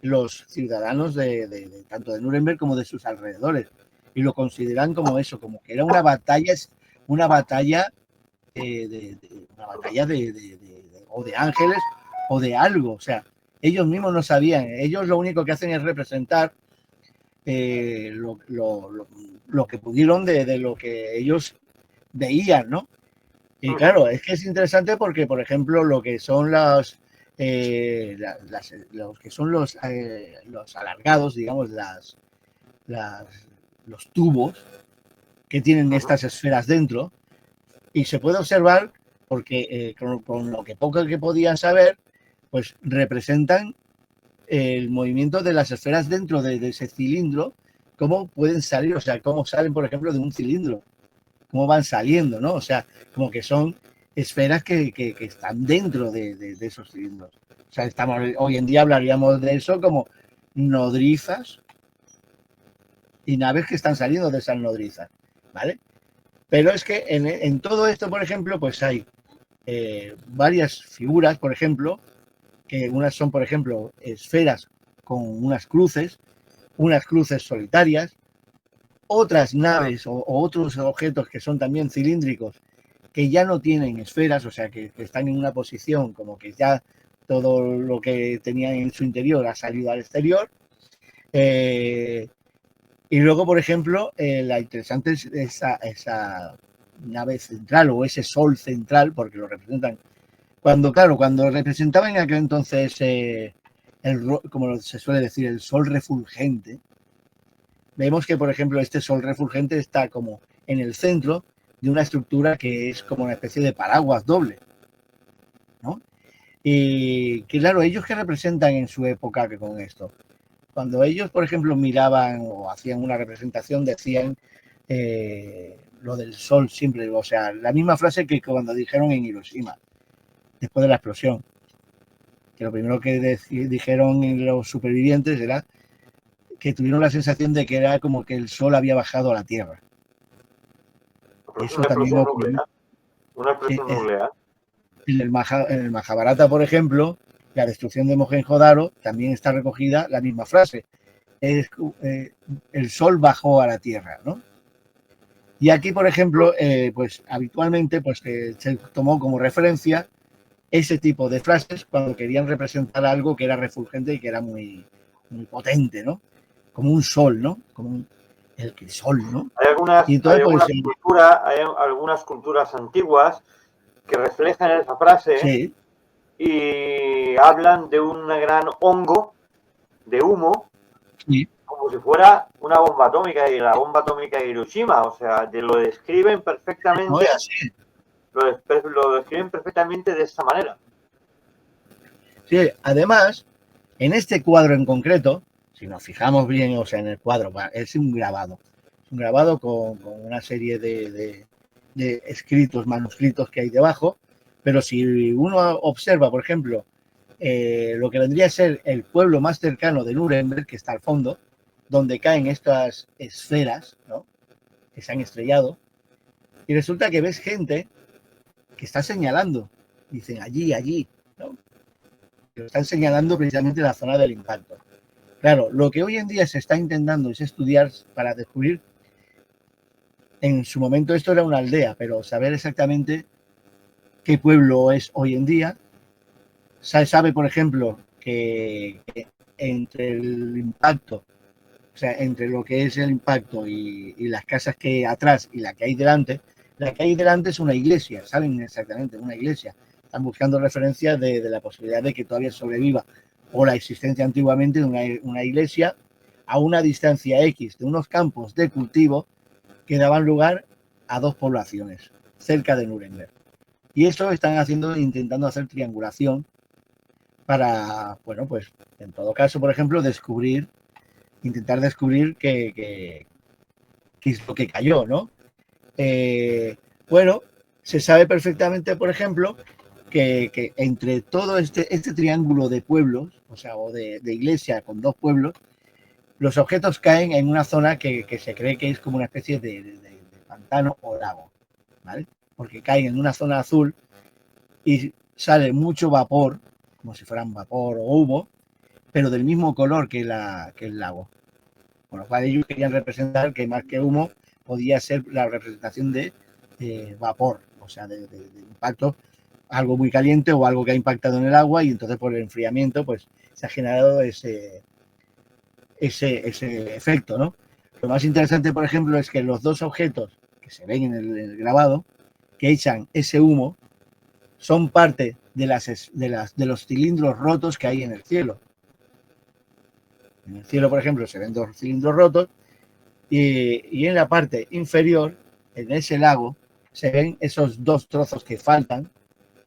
los ciudadanos de tanto de Nuremberg como de sus alrededores, y lo consideran como eso, como que era una batalla o de ángeles o de algo. O sea, ellos mismos no sabían, ellos lo único que hacen es representar lo que pudieron de lo que ellos veían, ¿no? Y claro, es que es interesante porque, por ejemplo, lo que son los que son los alargados, digamos, los tubos que tienen estas esferas dentro, y se puede observar porque con lo que poco que podían saber, pues representan el movimiento de las esferas dentro de ese cilindro, cómo pueden salir, o sea, cómo salen, por ejemplo, de un cilindro, cómo van saliendo, ¿no? O sea, como que son esferas que están dentro de esos cilindros. O sea, hoy en día hablaríamos de eso como nodrizas y naves que están saliendo de esas nodrizas, ¿vale? Pero es que en todo esto, por ejemplo, pues hay varias figuras, por ejemplo, que unas son, por ejemplo, esferas con unas cruces solitarias, otras naves o otros objetos que son también cilíndricos, que ya no tienen esferas, o sea, que están en una posición como que ya todo lo que tenían en su interior ha salido al exterior. Y luego, por ejemplo, la interesante es esa nave central o ese sol central, porque lo representan. Cuando representaban en aquel entonces, como se suele decir, el sol refulgente, vemos que, por ejemplo, este sol refulgente está como en el centro de una estructura que es como una especie de paraguas doble, ¿no? Y claro, ellos que representan en su época que con esto, cuando ellos, por ejemplo, miraban o hacían una representación, decían lo del sol siempre, o sea, la misma frase que cuando dijeron en Hiroshima, después de la explosión, que lo primero que dijeron los supervivientes era que tuvieron la sensación de que era como que el sol había bajado a la Tierra. Eso también ocurrió. Una explosión nuclear. En el Mahabharata, por ejemplo, la destrucción de Mohenjo-Daro, también está recogida la misma frase. El sol bajó a la Tierra, ¿no? Y aquí, por ejemplo, pues habitualmente pues, se tomó como referencia ese tipo de frases cuando querían representar algo que era refulgente y que era muy, muy potente, ¿no? Como un sol, ¿no? Como el sol, ¿no? Hay algunas culturas antiguas que reflejan esa frase, sí, y hablan de un gran hongo de humo, sí, como si fuera una bomba atómica, y la bomba atómica de Hiroshima, o sea, lo describen perfectamente. No es así. Lo describen perfectamente de esta manera. Sí, además, en este cuadro en concreto, si nos fijamos bien, o sea, en el cuadro, es un grabado con una serie de escritos, manuscritos que hay debajo, pero si uno observa, por ejemplo, lo que vendría a ser el pueblo más cercano de Nuremberg, que está al fondo, donde caen estas esferas, ¿no?, que se han estrellado, y resulta que ves gente que está señalando, dicen allí, ¿no? Que están señalando precisamente la zona del impacto. Claro, lo que hoy en día se está intentando es estudiar para descubrir, en su momento esto era una aldea, pero saber exactamente qué pueblo es hoy en día. Se sabe, por ejemplo, que entre el impacto, o sea, entre lo que es el impacto y las casas que hay atrás y la que hay delante es una iglesia, saben exactamente, una iglesia. Están buscando referencias de la posibilidad de que todavía sobreviva o la existencia antiguamente de una iglesia a una distancia X de unos campos de cultivo que daban lugar a dos poblaciones cerca de Nuremberg. Y eso están intentando hacer triangulación para, bueno, pues en todo caso, por ejemplo, intentar descubrir qué es lo que cayó, ¿no? Bueno, se sabe perfectamente, por ejemplo, que entre todo este triángulo de pueblos, o sea, o de iglesia con dos pueblos, los objetos caen en una zona que se cree que es como una especie de pantano o lago, ¿vale? Porque caen en una zona azul y sale mucho vapor, como si fueran vapor o humo, pero del mismo color que el lago. Con lo cual ellos querían representar que más que humo podía ser la representación de vapor, o sea, de impacto, algo muy caliente o algo que ha impactado en el agua, y entonces por el enfriamiento pues se ha generado ese efecto, ¿no? Lo más interesante, por ejemplo, es que los dos objetos que se ven en el grabado, que echan ese humo, son parte de los cilindros rotos que hay en el cielo. En el cielo, por ejemplo, se ven dos cilindros rotos, y en la parte inferior, en ese lago, se ven esos dos trozos que faltan,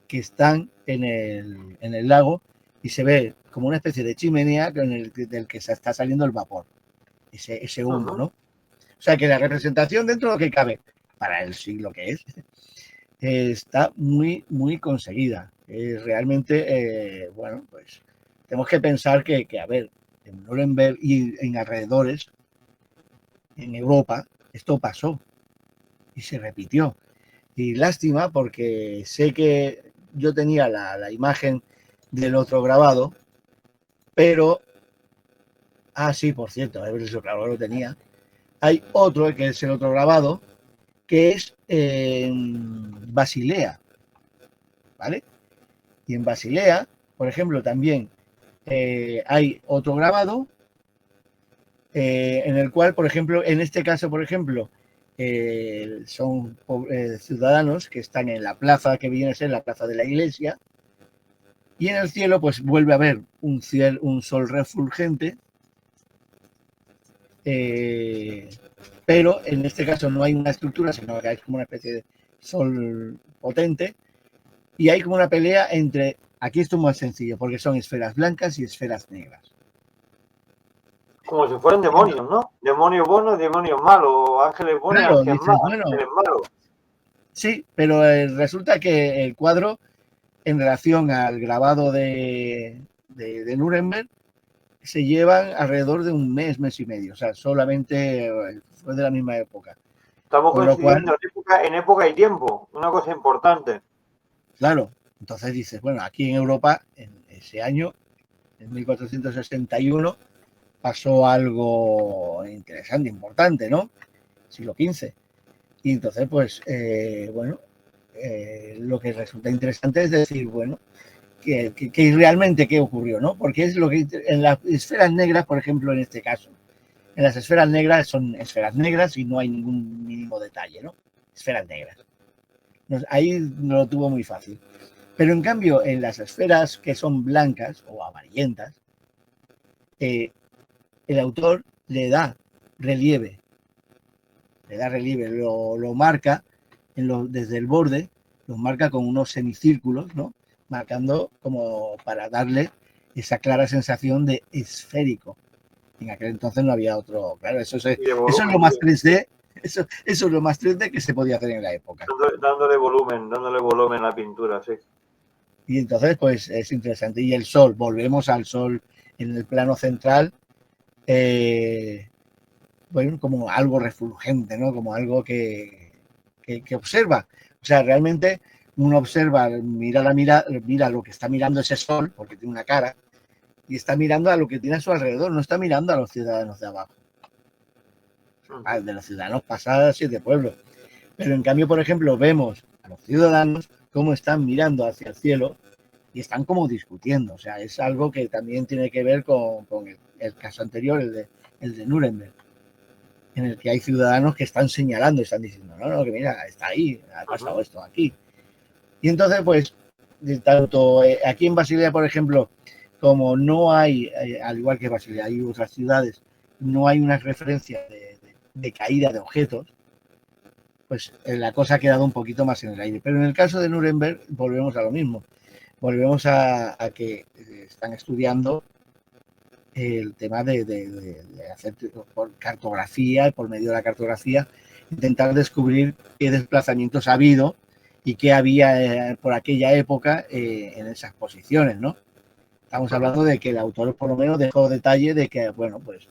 que están en el lago, y se ve como una especie de chimenea del que se está saliendo el vapor, ese humo, ¿no? O sea que la representación dentro de lo que cabe, para el siglo que es, está muy, muy conseguida. Realmente, bueno, pues tenemos que pensar que, a ver, en Nuremberg y en alrededores, en Europa, esto pasó y se repitió. Y lástima, porque sé que yo tenía la imagen del otro grabado, pero, sí, por cierto, claro, lo tenía. Hay otro, que es el otro grabado, que es en Basilea, ¿vale? Y en Basilea, por ejemplo, también hay otro grabado en el cual, por ejemplo, en este caso, por ejemplo, son ciudadanos que están en la plaza que viene a ser la plaza de la iglesia, y en el cielo pues vuelve a haber un sol refulgente, pero en este caso no hay una estructura, sino que hay como una especie de sol potente, y hay como una pelea entre, aquí esto es más sencillo, porque son esferas blancas y esferas negras. Como si fueran demonios, ¿no? Demonio bueno, demonio malo, ángeles buenos, Claro, ángeles dices, malos, bueno, ángeles malos. sí, pero resulta que el cuadro, en relación al grabado de Nuremberg, se llevan alrededor de un mes y medio, o sea, solamente fue de la misma época. Estamos Con lo cual, coincidiendo en época y tiempo, una cosa importante. claro, entonces dices, bueno, aquí en Europa, en ese año, en 1461, pasó algo interesante, importante, ¿no? Siglo XV. Y entonces, pues, bueno, lo que resulta interesante es decir, bueno, que realmente qué ocurrió, ¿no? Porque es lo que en las esferas negras, por ejemplo, en este caso, en las esferas negras son esferas negras y no hay ningún mínimo detalle, ¿no? Esferas negras. Ahí no lo tuvo muy fácil. Pero en cambio, en las esferas que son blancas o amarillentas, el autor relieve, le da relieve, lo marca desde el borde, los marca con unos semicírculos, ¿no? Marcando como para darle esa clara sensación de esférico. En aquel entonces no había otro, claro, eso es lo más 3D, eso es lo más 3D que se podía hacer en la época. Dándole volumen a la pintura, sí. Y entonces, pues es interesante. Y el sol, volvemos al sol en el plano central, bueno, como algo refulgente, ¿no? Como algo que observa. O sea, realmente uno observa, mira lo que está mirando ese sol, porque tiene una cara, y está mirando a lo que tiene a su alrededor, no está mirando a los ciudadanos de abajo. De los ciudadanos pasados 7 pueblos. Pero en cambio, por ejemplo, vemos a los ciudadanos cómo están mirando hacia el cielo y están como discutiendo. O sea, es algo que también tiene que ver con el caso anterior, el de Nuremberg, en el que hay ciudadanos que están señalando, están diciendo, no, que mira, está ahí, ha pasado esto aquí. Y entonces, pues, tanto aquí en Basilea, por ejemplo, como no hay, al igual que Basilea, hay otras ciudades, no hay una referencia de caída de objetos, pues la cosa ha quedado un poquito más en el aire. Pero en el caso de Nuremberg volvemos a lo mismo. Volvemos a que están estudiando el tema de hacer por cartografía, por medio de la cartografía, intentar descubrir qué desplazamientos ha habido y qué había por aquella época en esas posiciones, ¿no? Estamos hablando de que el autor por lo menos dejó detalle de que, bueno, pues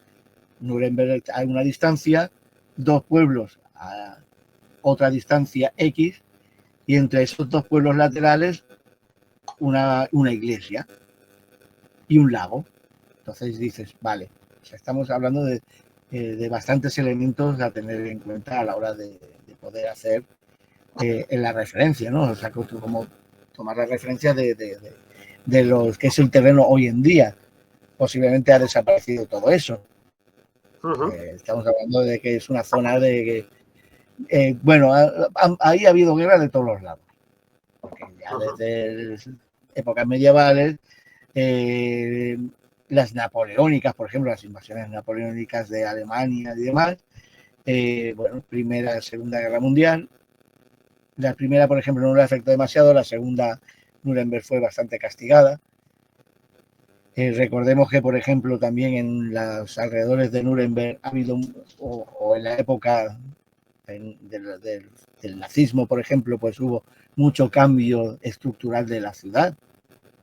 Nuremberg a una distancia, 2 pueblos a otra distancia X, y entre esos 2 pueblos laterales una iglesia y un lago. Entonces dices, vale, o sea, estamos hablando de bastantes elementos a tener en cuenta a la hora de poder hacer en la referencia, ¿no? O sea, como tomar la referencia de lo que es el terreno hoy en día. Posiblemente ha desaparecido todo eso. Estamos hablando de que es una zona de que, bueno, ahí ha habido guerra de todos los lados. Porque ya desde épocas medievales, las napoleónicas, por ejemplo, las invasiones napoleónicas de Alemania y demás, bueno, Primera y Segunda Guerra Mundial. La primera, por ejemplo, no le afectó demasiado, la segunda, Nuremberg, fue bastante castigada. Recordemos que, por ejemplo, también en los alrededores de Nuremberg ha habido, o en la época del nazismo, por ejemplo, pues hubo mucho cambio estructural de la ciudad.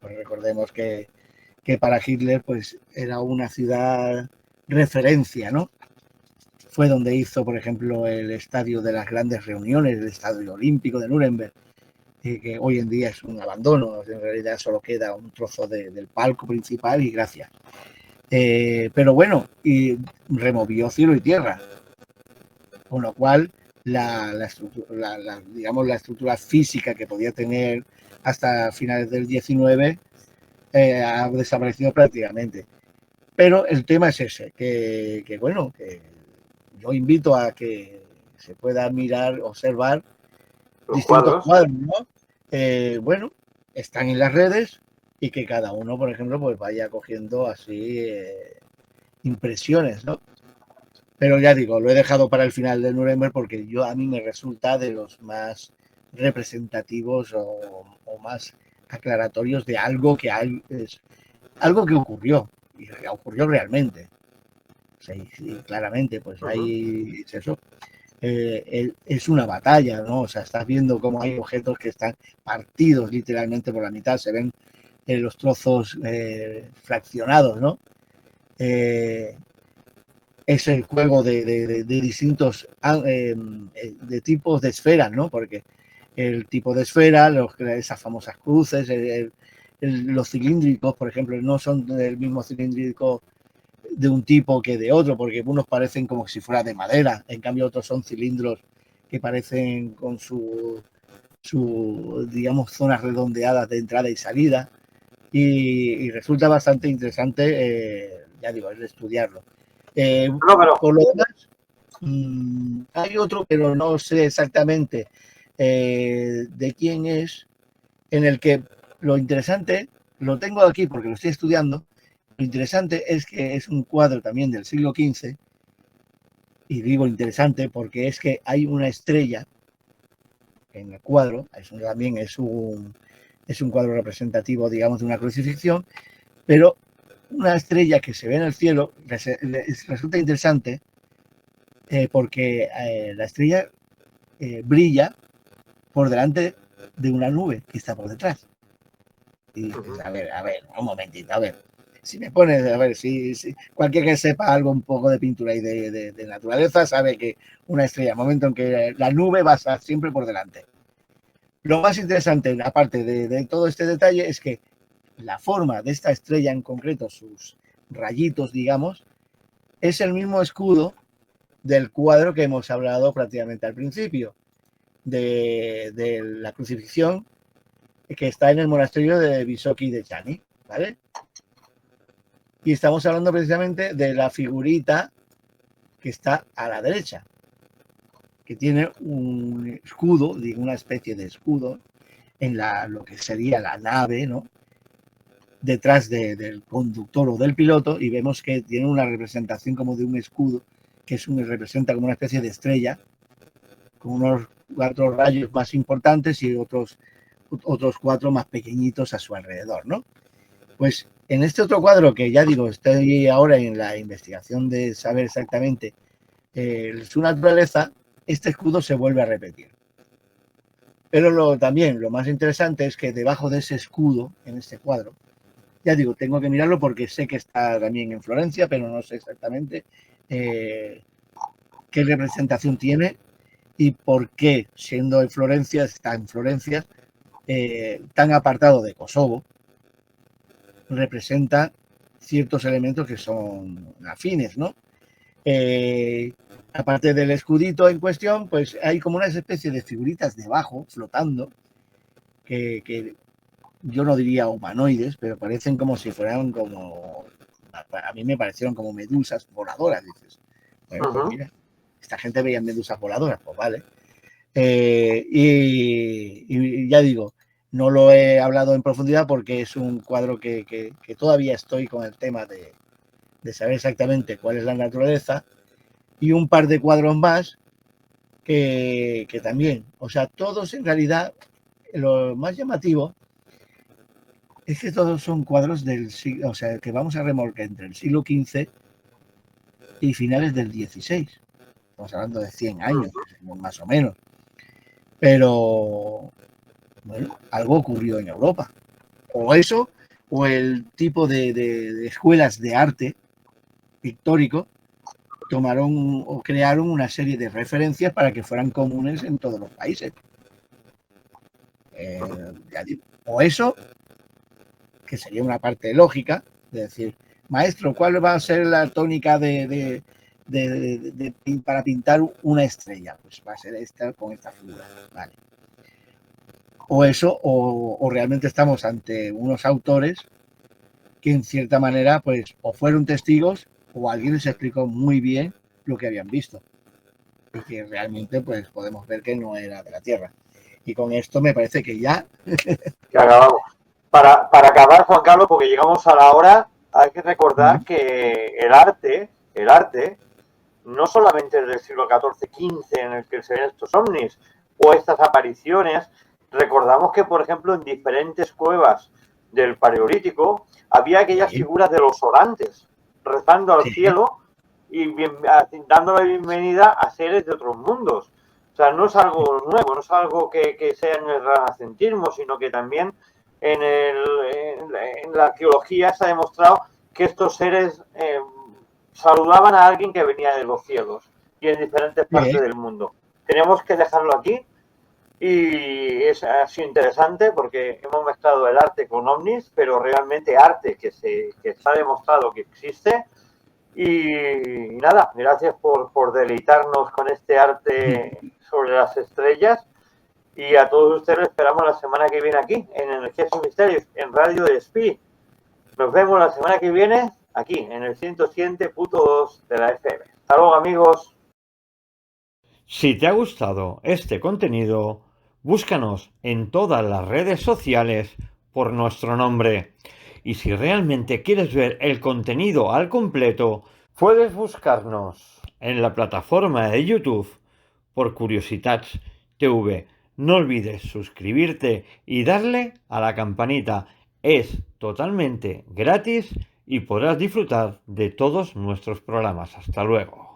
Pues recordemos que para Hitler pues era una ciudad referencia, ¿no? Fue donde hizo, por ejemplo, el estadio de las grandes reuniones, el estadio olímpico de Nuremberg, que hoy en día es un abandono, en realidad solo queda un trozo del palco principal y gracias. Pero bueno, y removió cielo y tierra, con lo cual digamos, la estructura física que podía tener hasta finales del 19 ha desaparecido prácticamente. Pero el tema es ese, que bueno, que yo invito a que se pueda mirar, observar Los distintos cuadros. cuadros, ¿no? Bueno, están en las redes y que cada uno, por ejemplo, pues vaya cogiendo así impresiones, ¿no? Pero ya digo, lo he dejado para el final de Nuremberg porque a mí me resulta de los más representativos o más aclaratorios de algo que es algo que ocurrió y ocurrió realmente. O sea, y claramente, pues ahí es eso. Es una batalla, ¿no? O sea, estás viendo cómo hay objetos que están partidos literalmente por la mitad, se ven los trozos fraccionados, ¿no? Es el juego de distintos de tipos de esferas, ¿no? Porque el tipo de esfera, esas famosas cruces, los cilíndricos, por ejemplo, no son del mismo cilíndrico de un tipo que de otro, porque unos parecen como si fuera de madera, en cambio otros son cilindros que parecen con su digamos, zonas redondeadas de entrada y salida, y resulta bastante interesante, ya digo, el estudiarlo. No, pero Por lo demás, hay otro, pero no sé exactamente de quién es, en el que lo interesante, lo tengo aquí porque lo estoy estudiando, lo interesante es que es un cuadro también del siglo XV, y digo interesante porque es que hay una estrella en el cuadro, eso también es un cuadro representativo, digamos, de una crucifixión, pero una estrella que se ve en el cielo resulta interesante porque la estrella brilla por delante de una nube que está por detrás. Y dices, a ver, un momentito, a ver. Si me pones, a ver, si cualquiera que sepa algo un poco de pintura y de naturaleza sabe que una estrella, al momento en que la nube va a estar siempre por delante. Lo más interesante, aparte de todo este detalle, es que la forma de esta estrella en concreto, sus rayitos, digamos, es el mismo escudo del cuadro que hemos hablado prácticamente al principio, de la crucifixión que está en el monasterio de Visoki de Chani, ¿vale? Y estamos hablando precisamente de la figurita que está a la derecha, que tiene un escudo, una especie de escudo, en lo que sería la nave, ¿no? Detrás del conductor o del piloto, y vemos que tiene una representación como de un escudo, que representa como una especie de estrella, con unos 4 rayos más importantes y otros 4 más pequeñitos a su alrededor, ¿no? Pues en este otro cuadro, que ya digo, estoy ahora en la investigación de saber exactamente su naturaleza, este escudo se vuelve a repetir. Pero también lo más interesante es que debajo de ese escudo, en este cuadro, ya digo, tengo que mirarlo porque sé que está también en Florencia, pero no sé exactamente qué representación tiene y por qué, siendo en Florencia, está en Florencia, tan apartado de Kosovo, representa ciertos elementos que son afines, ¿no? Aparte del escudito en cuestión, pues hay como una especie de figuritas debajo, flotando, que yo no diría humanoides, pero parecen como si fueran a mí me parecieron como medusas voladoras, dices. Bueno, pues mira, esta gente veía medusas voladoras, pues vale. Y ya digo, no lo he hablado en profundidad porque es un cuadro que todavía estoy con el tema de saber exactamente cuál es la naturaleza, y un par de cuadros más que también, o sea, todos en realidad, lo más llamativo es que todos son cuadros del siglo, o sea, que vamos a remolcar entre el siglo XV y finales del XVI. Estamos hablando de 100 años, más o menos. Pero, bueno, algo ocurrió en Europa. O eso, o el tipo de escuelas de arte pictórico tomaron o crearon una serie de referencias para que fueran comunes en todos los países. O eso, que sería una parte lógica, de decir, maestro, ¿cuál va a ser la tónica para pintar una estrella? Pues va a ser esta con esta figura, ¿vale? O eso, o realmente estamos ante unos autores que en cierta manera, pues, o fueron testigos o alguien les explicó muy bien lo que habían visto. y que realmente pues podemos ver que no era de la Tierra. Y con esto me parece que ya... que acabamos. Para acabar, Juan Carlos, porque llegamos a la hora, hay que recordar que el arte, no solamente del siglo XIV-XV en el que se ven estos ovnis o estas apariciones, recordamos que, por ejemplo, en diferentes cuevas del Paleolítico había aquellas figuras de los orantes rezando al cielo y dando la bienvenida a seres de otros mundos. O sea, no es algo nuevo, no es algo que sea en el renacentismo, sino que también en la arqueología se ha demostrado que estos seres saludaban a alguien que venía de los cielos y en diferentes partes del mundo. Tenemos que dejarlo aquí y ha sido interesante porque hemos mezclado el arte con ovnis, pero realmente arte que se ha demostrado que existe. Y nada, gracias por deleitarnos con este arte sobre las estrellas. Y a todos ustedes esperamos la semana que viene aquí, en Energías y Misterios, en Radio de Despí. Nos vemos la semana que viene aquí, en el 107.2 de la FM. Hasta luego, amigos. Si te ha gustado este contenido, búscanos en todas las redes sociales por nuestro nombre. Y si realmente quieres ver el contenido al completo, puedes buscarnos en la plataforma de YouTube por Curiositats TV. No olvides suscribirte y darle a la campanita. Es totalmente gratis y podrás disfrutar de todos nuestros programas. Hasta luego.